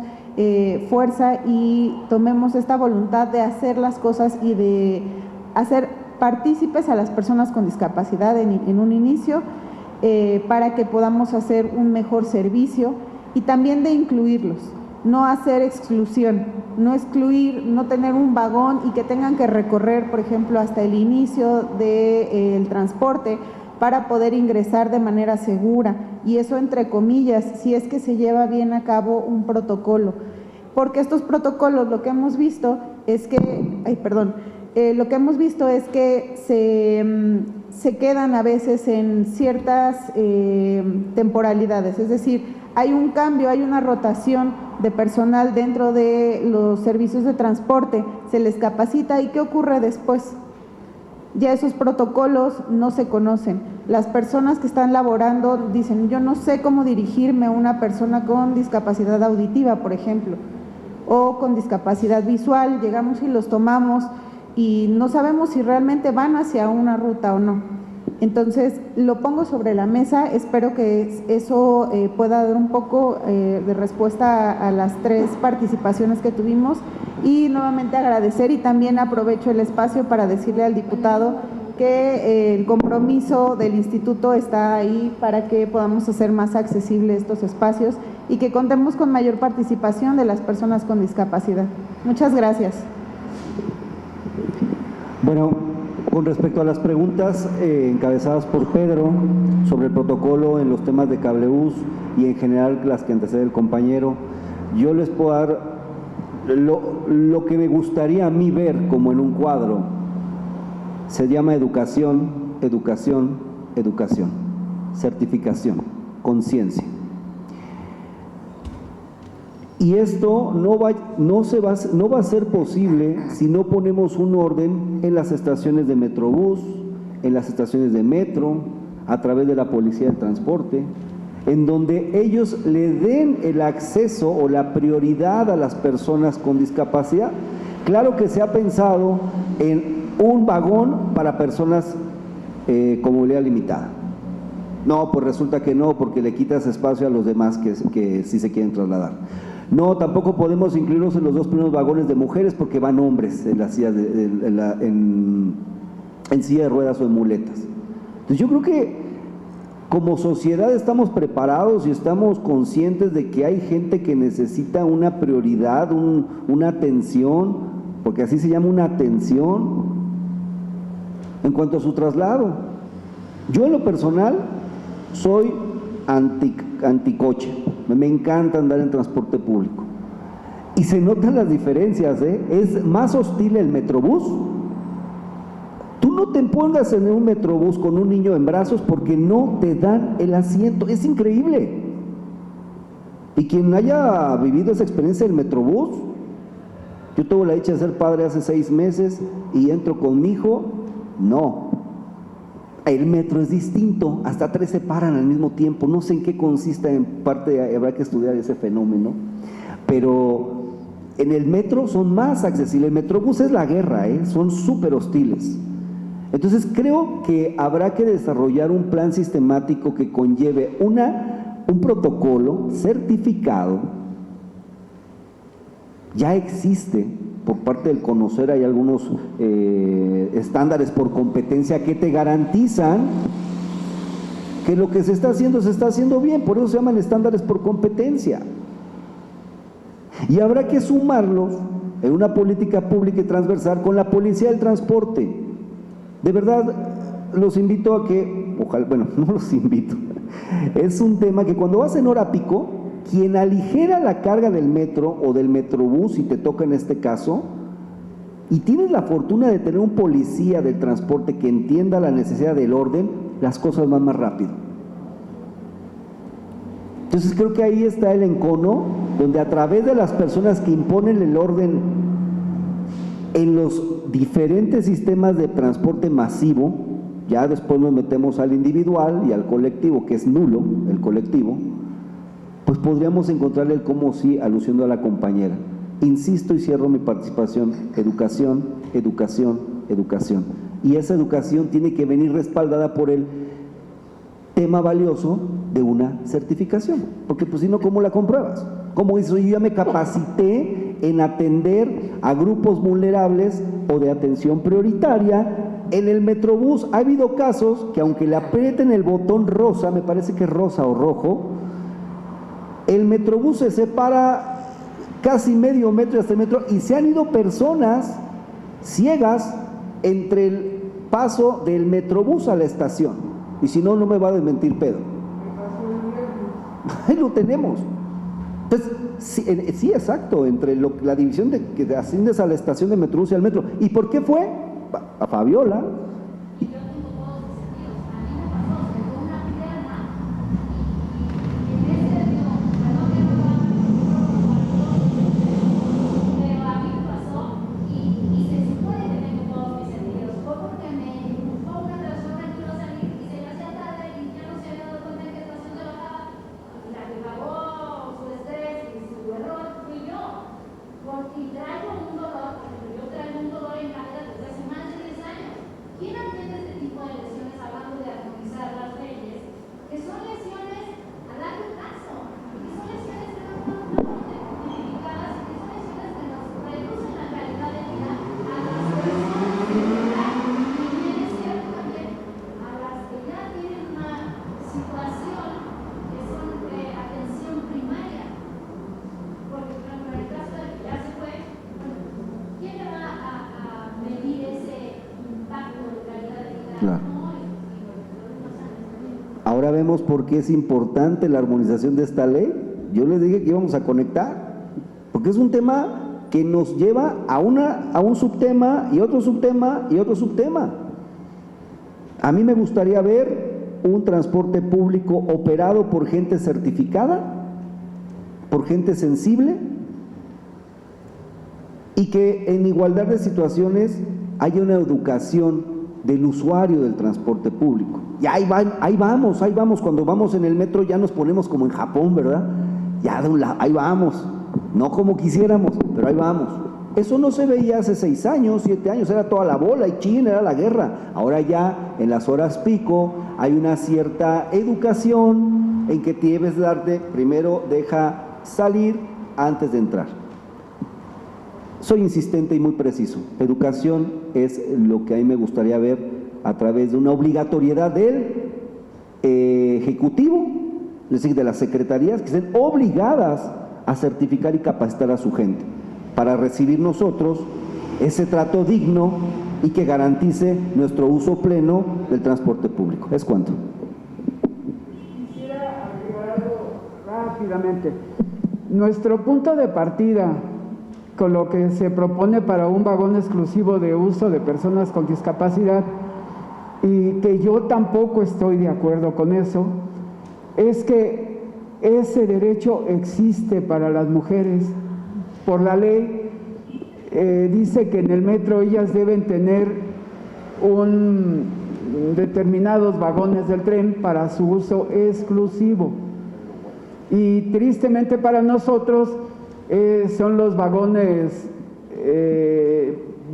fuerza y tomemos esta voluntad de hacer las cosas y de hacer partícipes a las personas con discapacidad en un inicio, para que podamos hacer un mejor servicio y también de incluirlos, no hacer exclusión, no excluir, no tener un vagón y que tengan que recorrer, por ejemplo, hasta el inicio del transporte para poder ingresar de manera segura, y eso entre comillas, si es que se lleva bien a cabo un protocolo, porque estos protocolos lo que hemos visto es que, lo que hemos visto es que se quedan a veces en ciertas temporalidades, es decir, hay un cambio, hay una rotación de personal dentro de los servicios de transporte, se les capacita, ¿y qué ocurre después? Ya esos protocolos no se conocen. Las personas que están laborando dicen, yo no sé cómo dirigirme a una persona con discapacidad auditiva, por ejemplo, o con discapacidad visual, llegamos y los tomamos y no sabemos si realmente van hacia una ruta o no. Entonces, lo pongo sobre la mesa, espero que eso pueda dar un poco de respuesta a las 3 participaciones que tuvimos, y nuevamente agradecer, y también aprovecho el espacio para decirle al diputado que el compromiso del instituto está ahí para que podamos hacer más accesibles estos espacios y que contemos con mayor participación de las personas con discapacidad. Muchas gracias.
Bueno, con respecto a las preguntas encabezadas por Pedro sobre el protocolo en los temas de cablebús y en general las que antecede el compañero, yo les puedo dar lo que me gustaría a mí ver como en un cuadro. Se llama educación, educación, educación, certificación, conciencia. Y esto no va a ser posible si no ponemos un orden en las estaciones de Metrobús, en las estaciones de metro, a través de la Policía del Transporte, en donde ellos le den el acceso o la prioridad a las personas con discapacidad. Claro que se ha pensado en un vagón para personas con movilidad limitada. No, pues resulta que no, porque le quitas espacio a los demás que sí se quieren trasladar. No, tampoco podemos incluirlos en los 2 primeros vagones de mujeres porque van hombres en las sillas en silla de ruedas o en muletas. Entonces yo creo que como sociedad estamos preparados y estamos conscientes de que hay gente que necesita una prioridad, una atención, porque así se llama, una atención en cuanto a su traslado. Yo en lo personal soy anticoche, me encanta andar en transporte público y se notan las diferencias, es más hostil el Metrobús. Tú no te pongas en un Metrobús con un niño en brazos porque no te dan el asiento, es increíble. Y quien haya vivido esa experiencia del Metrobús, yo tuve la dicha de ser padre hace 6 meses y entro con mi hijo, no. El metro es distinto, hasta 3 se paran al mismo tiempo, no sé en qué consiste, en parte habrá que estudiar ese fenómeno, pero en el metro son más accesibles. El Metrobús es la guerra, son súper hostiles. Entonces creo que habrá que desarrollar un plan sistemático que conlleve un protocolo certificado. Ya existe por parte del conocer, hay algunos estándares por competencia que te garantizan que lo que se está haciendo bien, por eso se llaman estándares por competencia. Y habrá que sumarlos en una política pública y transversal con la Policía del Transporte. De verdad, los invito a que, ojalá, bueno, no los invito, es un tema que cuando vas en hora pico, quien aligera la carga del metro o del Metrobús, si te toca en este caso, y tienes la fortuna de tener un policía del transporte que entienda la necesidad del orden, las cosas van más rápido. Entonces creo que ahí está el encono, donde a través de las personas que imponen el orden en los diferentes sistemas de transporte masivo, ya después nos metemos al individual y al colectivo, que es nulo el colectivo, pues podríamos encontrarle el cómo sí, aludiendo a la compañera. Insisto y cierro mi participación: educación, educación, educación. Y esa educación tiene que venir respaldada por el tema valioso de una certificación, porque pues si no, ¿cómo la compruebas? ¿Cómo eso? Yo ya me capacité en atender a grupos vulnerables o de atención prioritaria. En el Metrobús ha habido casos que aunque le aprieten el botón rosa, me parece que es rosa o rojo, el Metrobús se separa casi medio metro hasta el metro y se han ido personas ciegas entre el paso del Metrobús a la estación. Y si no, no me va a desmentir Pedro. Ahí lo tenemos. Entonces, sí, exacto, entre la división de que asciendes a la estación de Metrobús y al metro. ¿Y por qué fue? A Fabiola. Ahora vemos por qué es importante la armonización de esta ley. Yo les dije que íbamos a conectar, porque es un tema que nos lleva a un subtema y otro subtema y otro subtema. A mí me gustaría ver un transporte público operado por gente certificada, por gente sensible, y que en igualdad de situaciones haya una educación del usuario del transporte público. Y ahí vamos, cuando vamos en el metro ya nos ponemos como en Japón, ¿verdad? Ya de un lado, ahí vamos, no como quisiéramos, pero ahí vamos. Eso no se veía hace 6 años, 7 años, era toda la bola y chin, era la guerra. Ahora ya en las horas pico hay una cierta educación en que debes darte, primero deja salir antes de entrar. Soy insistente y muy preciso. Educación es lo que a mí me gustaría ver a través de una obligatoriedad del Ejecutivo, es decir, de las secretarías, que estén obligadas a certificar y capacitar a su gente para recibir nosotros ese trato digno y que garantice nuestro uso pleno del transporte público. ¿Es cuánto?
Quisiera agregar algo rápidamente. Nuestro punto de partida con lo que se propone para un vagón exclusivo de uso de personas con discapacidad, y que yo tampoco estoy de acuerdo con eso, es que ese derecho existe para las mujeres. Por la ley dice que en el metro ellas deben tener determinados vagones del tren para su uso exclusivo, y tristemente para nosotros son los vagones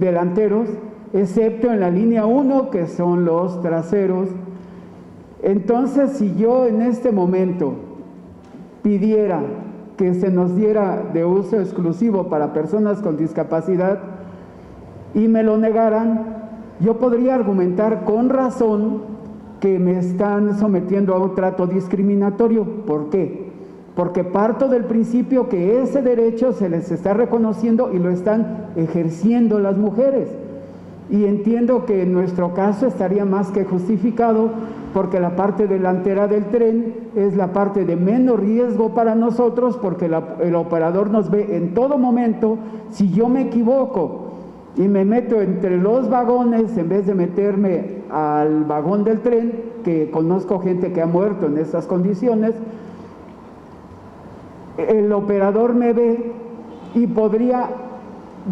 delanteros, excepto en la línea 1, que son los traseros. Entonces, si yo en este momento pidiera que se nos diera de uso exclusivo para personas con discapacidad y me lo negaran, yo podría argumentar con razón que me están sometiendo a un trato discriminatorio. ¿Por qué? Porque parto del principio que ese derecho se les está reconociendo y lo están ejerciendo las mujeres. Y entiendo que en nuestro caso estaría más que justificado, porque la parte delantera del tren es la parte de menos riesgo para nosotros, porque el operador nos ve en todo momento. Si yo me equivoco y me meto entre los vagones en vez de meterme al vagón del tren, que conozco gente que ha muerto en esas condiciones, el operador me ve y podría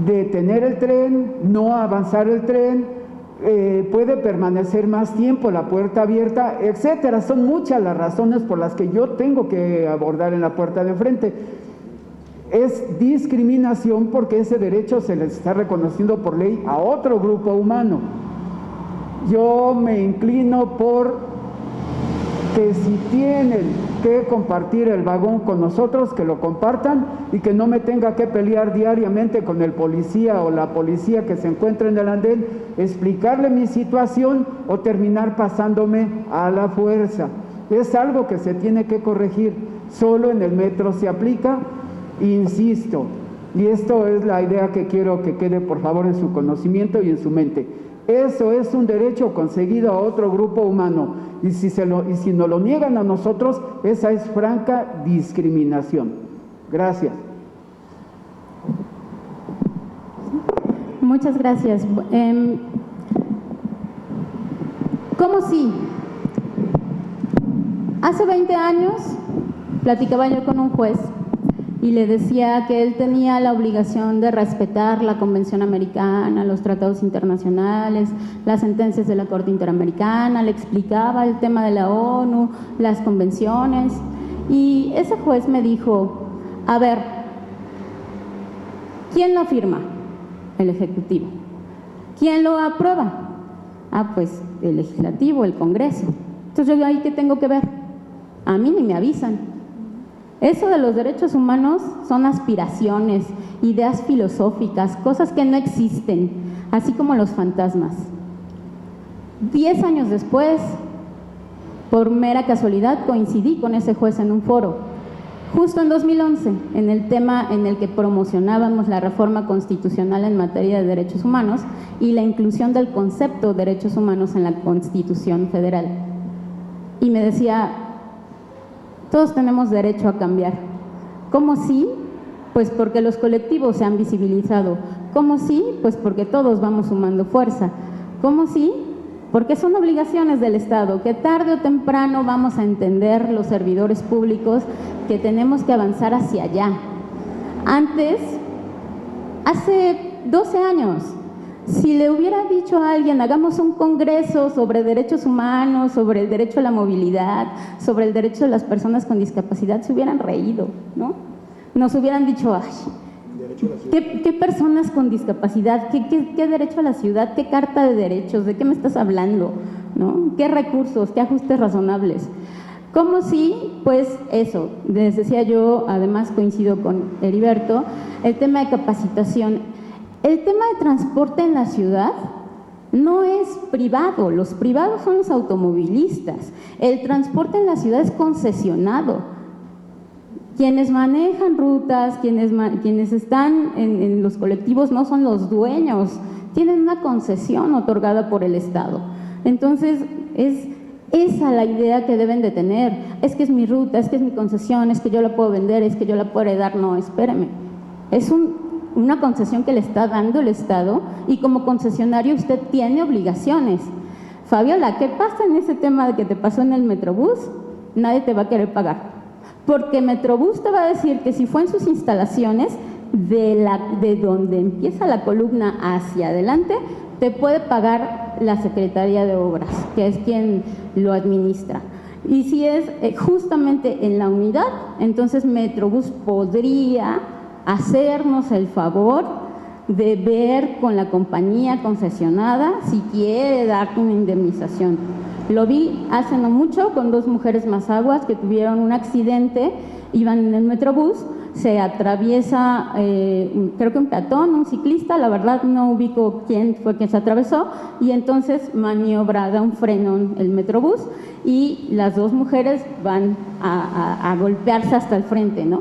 detener el tren, no avanzar el tren, puede permanecer más tiempo la puerta abierta, etcétera. Son muchas las razones por las que yo tengo que abordar en la puerta de enfrente. Es discriminación porque ese derecho se les está reconociendo por ley a otro grupo humano. Yo me inclino por que si tienen que compartir el vagón con nosotros, que lo compartan y que no me tenga que pelear diariamente con el policía o la policía que se encuentra en el andén, explicarle mi situación o terminar pasándome a la fuerza. Es algo que se tiene que corregir, solo en el metro se aplica, insisto, y esto es la idea que quiero que quede por favor en su conocimiento y en su mente. Eso es un derecho conseguido a otro grupo humano, y si nos lo niegan a nosotros, esa es franca discriminación. Gracias.
Muchas gracias. ¿Cómo sí? Hace 20 años platicaba yo con un juez y le decía que él tenía la obligación de respetar la Convención Americana, los tratados internacionales, las sentencias de la Corte Interamericana, le explicaba el tema de la ONU, las convenciones, y ese juez me dijo, a ver, ¿quién lo firma? El Ejecutivo. ¿Quién lo aprueba? Ah, pues el Legislativo, el Congreso. Entonces yo ahí, ¿qué tengo que ver? A mí ni me avisan. Eso de los derechos humanos son aspiraciones, ideas filosóficas, cosas que no existen, así como los fantasmas. 10 años después, por mera casualidad, coincidí con ese juez en un foro, justo en 2011, en el tema en el que promocionábamos la reforma constitucional en materia de derechos humanos y la inclusión del concepto de derechos humanos en la Constitución Federal. Y me decía, todos tenemos derecho a cambiar. ¿Cómo sí? Pues porque los colectivos se han visibilizado. ¿Cómo sí? Pues porque todos vamos sumando fuerza. ¿Cómo sí? Porque son obligaciones del Estado, que tarde o temprano vamos a entender los servidores públicos que tenemos que avanzar hacia allá. Antes, hace 12 años, si le hubiera dicho a alguien, hagamos un congreso sobre derechos humanos, sobre el derecho a la movilidad, sobre el derecho de las personas con discapacidad, se hubieran reído, ¿no? Nos hubieran dicho, ay, ¿qué personas con discapacidad? ¿Qué derecho a la ciudad? ¿Qué carta de derechos? ¿De qué me estás hablando? ¿No? ¿Qué recursos? ¿Qué ajustes razonables? ¿Cómo sí? Pues eso, les decía yo, además coincido con Heriberto, el tema de capacitación. El tema de transporte en la ciudad no es privado, los privados son los automovilistas. El transporte en la ciudad es concesionado. Quienes manejan rutas, quienes están en los colectivos no son los dueños, tienen una concesión otorgada por el Estado. Entonces, es esa la idea que deben de tener. Es que es mi ruta, es que es mi concesión, es que yo la puedo vender, es que yo la puedo heredar. No, espéreme. Es una concesión que le está dando el Estado y como concesionario usted tiene obligaciones. Fabiola, ¿qué pasa en ese tema de que te pasó en el Metrobús? Nadie te va a querer pagar, porque Metrobús te va a decir que si fue en sus instalaciones, de donde empieza la columna hacia adelante, te puede pagar la Secretaría de Obras, que es quien lo administra. Y si es justamente en la unidad, entonces Metrobús podría hacernos el favor de ver con la compañía concesionada si quiere darte una indemnización. Lo vi hace no mucho con 2 mujeres mazaguas que tuvieron un accidente, iban en el Metrobús, se atraviesa, creo que un peatón, un ciclista, la verdad no ubico quién fue quien se atravesó, y entonces maniobra, da un frenón el Metrobús y las 2 mujeres van a golpearse hasta el frente, ¿no?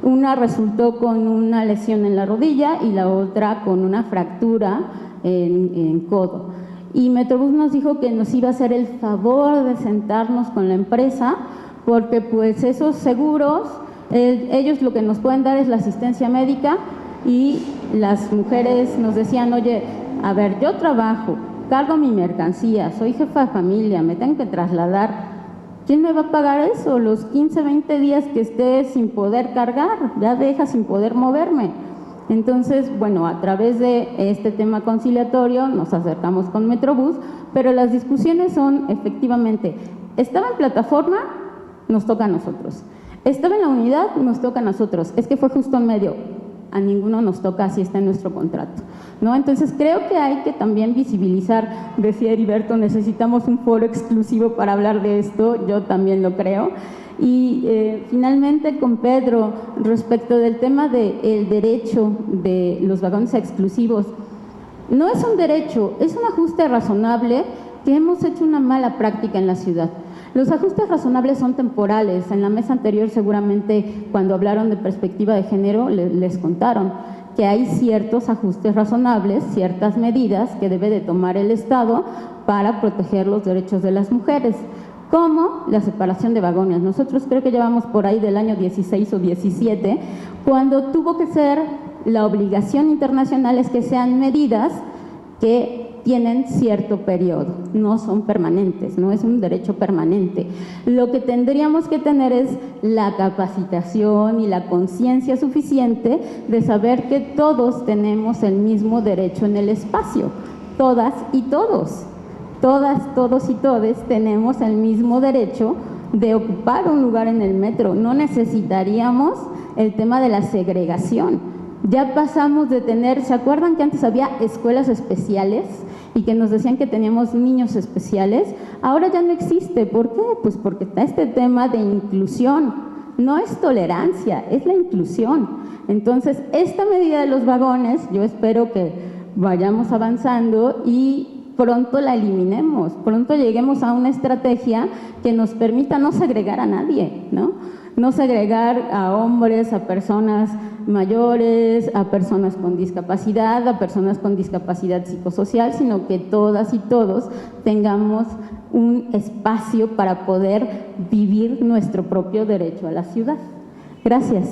Una resultó con una lesión en la rodilla y la otra con una fractura en codo. Y Metrobús nos dijo que nos iba a hacer el favor de sentarnos con la empresa porque pues esos seguros, ellos lo que nos pueden dar es la asistencia médica, y las mujeres nos decían, oye, a ver, yo trabajo, cargo mi mercancía, soy jefa de familia, me tengo que trasladar. ¿Quién me va a pagar eso? Los 15, 20 días que esté sin poder cargar, ya deja sin poder moverme. Entonces, bueno, a través de este tema conciliatorio nos acercamos con Metrobús, pero las discusiones son efectivamente, estaba en plataforma, nos toca a nosotros. Estaba en la unidad, nos toca a nosotros. Es que fue justo en medio. A ninguno nos toca, así está en nuestro contrato. ¿no? Entonces creo que hay que también visibilizar, decía Heriberto, necesitamos un foro exclusivo para hablar de esto, yo también lo creo. Y finalmente con Pedro, respecto del tema del derecho de los vagones exclusivos, no es un derecho, es un ajuste razonable que hemos hecho una mala práctica en la ciudad. Los ajustes razonables son temporales. En la mesa anterior seguramente cuando hablaron de perspectiva de género les contaron que hay ciertos ajustes razonables, ciertas medidas que debe de tomar el Estado para proteger los derechos de las mujeres, como la separación de vagones. Nosotros creo que llevamos por ahí del año 16 o 17, cuando tuvo que ser la obligación internacional es que sean medidas que tienen cierto periodo, no son permanentes, no es un derecho permanente. Lo que tendríamos que tener es la capacitación y la conciencia suficiente de saber que todos tenemos el mismo derecho en el espacio, todas y todos. Todas, todos y todes tenemos el mismo derecho de ocupar un lugar en el metro. No necesitaríamos el tema de la segregación. Ya pasamos de tener, ¿se acuerdan que antes había escuelas especiales y que nos decían que teníamos niños especiales? Ahora ya no existe. ¿Por qué? Pues porque está este tema de inclusión. No es tolerancia, es la inclusión. Entonces, esta medida de los vagones, yo espero que vayamos avanzando y pronto la eliminemos, pronto lleguemos a una estrategia que nos permita no segregar a nadie, ¿no? No segregar a hombres, a personas mayores, a personas con discapacidad, a personas con discapacidad psicosocial, sino que todas y todos tengamos un espacio para poder vivir nuestro propio derecho a la ciudad. Gracias.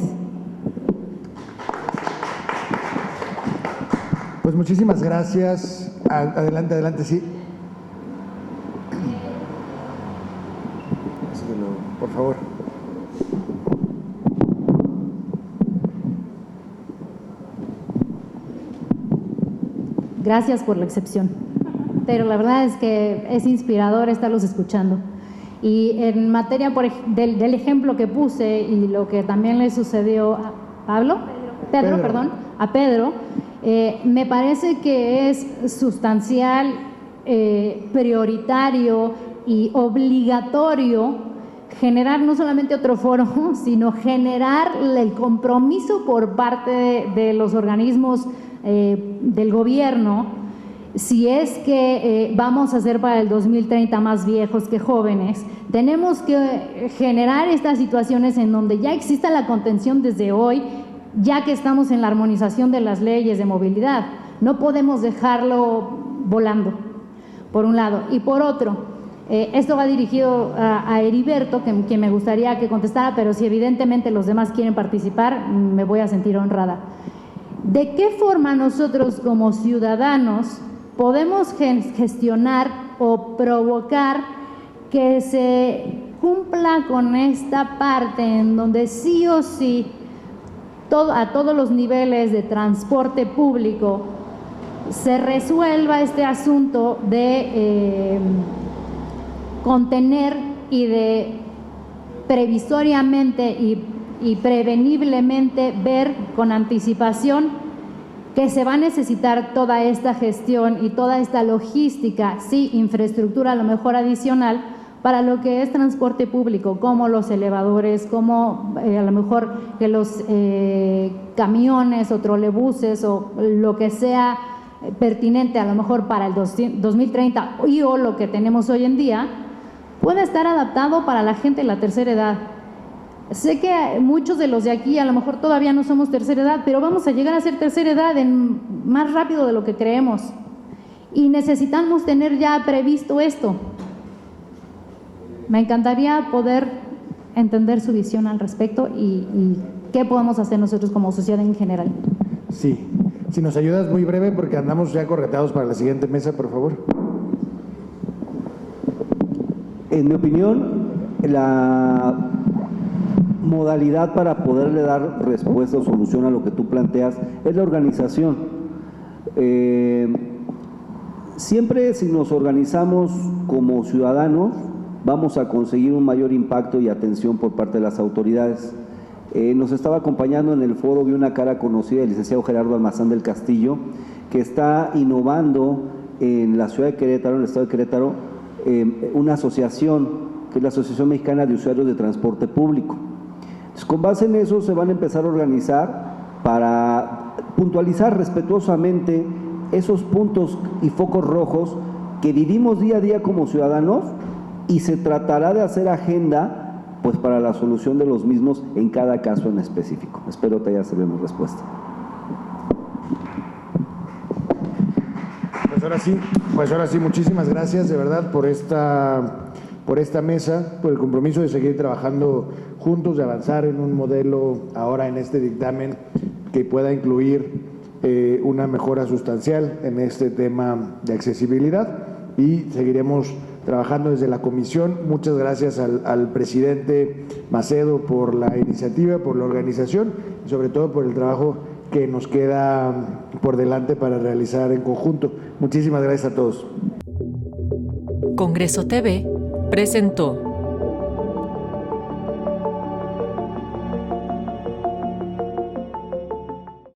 Pues muchísimas gracias. Adelante, adelante, sí. Por favor.
Gracias por la excepción, pero la verdad es que es inspirador estarlos escuchando. Y en materia del ejemplo que puse y lo que también le sucedió a Pedro, me parece que es sustancial, prioritario y obligatorio generar no solamente otro foro, sino generar el compromiso por parte de los organismos del gobierno, si es que vamos a ser para el 2030 más viejos que jóvenes. Tenemos que generar estas situaciones en donde ya exista la contención desde hoy, ya que estamos en la armonización de las leyes de movilidad. No podemos dejarlo volando, por un lado. Y por otro, esto va dirigido a Heriberto, que me gustaría que contestara, pero si evidentemente los demás quieren participar, me voy a sentir honrada. ¿De qué forma nosotros como ciudadanos podemos gestionar o provocar que se cumpla con esta parte en donde sí o sí a todos los niveles de transporte público se resuelva este asunto de contener y de previsoriamente y preveniblemente ver con anticipación que se va a necesitar toda esta gestión y toda esta logística, sí, infraestructura a lo mejor adicional, para lo que es transporte público, como los elevadores, como a lo mejor que los camiones o trolebuses o lo que sea pertinente a lo mejor para el 2030 o lo que tenemos hoy en día, pueda estar adaptado para la gente de la tercera edad. Sé que muchos de los de aquí a lo mejor todavía no somos tercera edad, pero vamos a llegar a ser tercera edad más rápido de lo que creemos. Y necesitamos tener ya previsto esto. Me encantaría poder entender su visión al respecto y qué podemos hacer nosotros como sociedad en general.
Sí, si nos ayudas muy breve porque andamos ya correteados para la siguiente mesa, por favor.
En mi opinión, la modalidad para poderle dar respuesta o solución a lo que tú planteas es la organización. Siempre si nos organizamos como ciudadanos, vamos a conseguir un mayor impacto y atención por parte de las autoridades. Nos estaba acompañando en el foro, vi una cara conocida, el licenciado Gerardo Almazán del Castillo, que está innovando en la ciudad de Querétaro, en el estado de Querétaro, una asociación, que es la Asociación Mexicana de Usuarios de Transporte Público. Entonces, con base en eso se van a empezar a organizar para puntualizar respetuosamente esos puntos y focos rojos que vivimos día a día como ciudadanos, y se tratará de hacer agenda pues para la solución de los mismos en cada caso en específico. Espero te haya servido mi respuesta.
Pues ahora sí, muchísimas gracias de verdad por esta mesa, por el compromiso de seguir trabajando juntos, de avanzar en un modelo ahora en este dictamen que pueda incluir una mejora sustancial en este tema de accesibilidad, y seguiremos trabajando desde la comisión. Muchas gracias al presidente Macedo por la iniciativa, por la organización y sobre todo por el trabajo que nos queda por delante para realizar en conjunto. Muchísimas gracias a todos.
Congreso TV presentó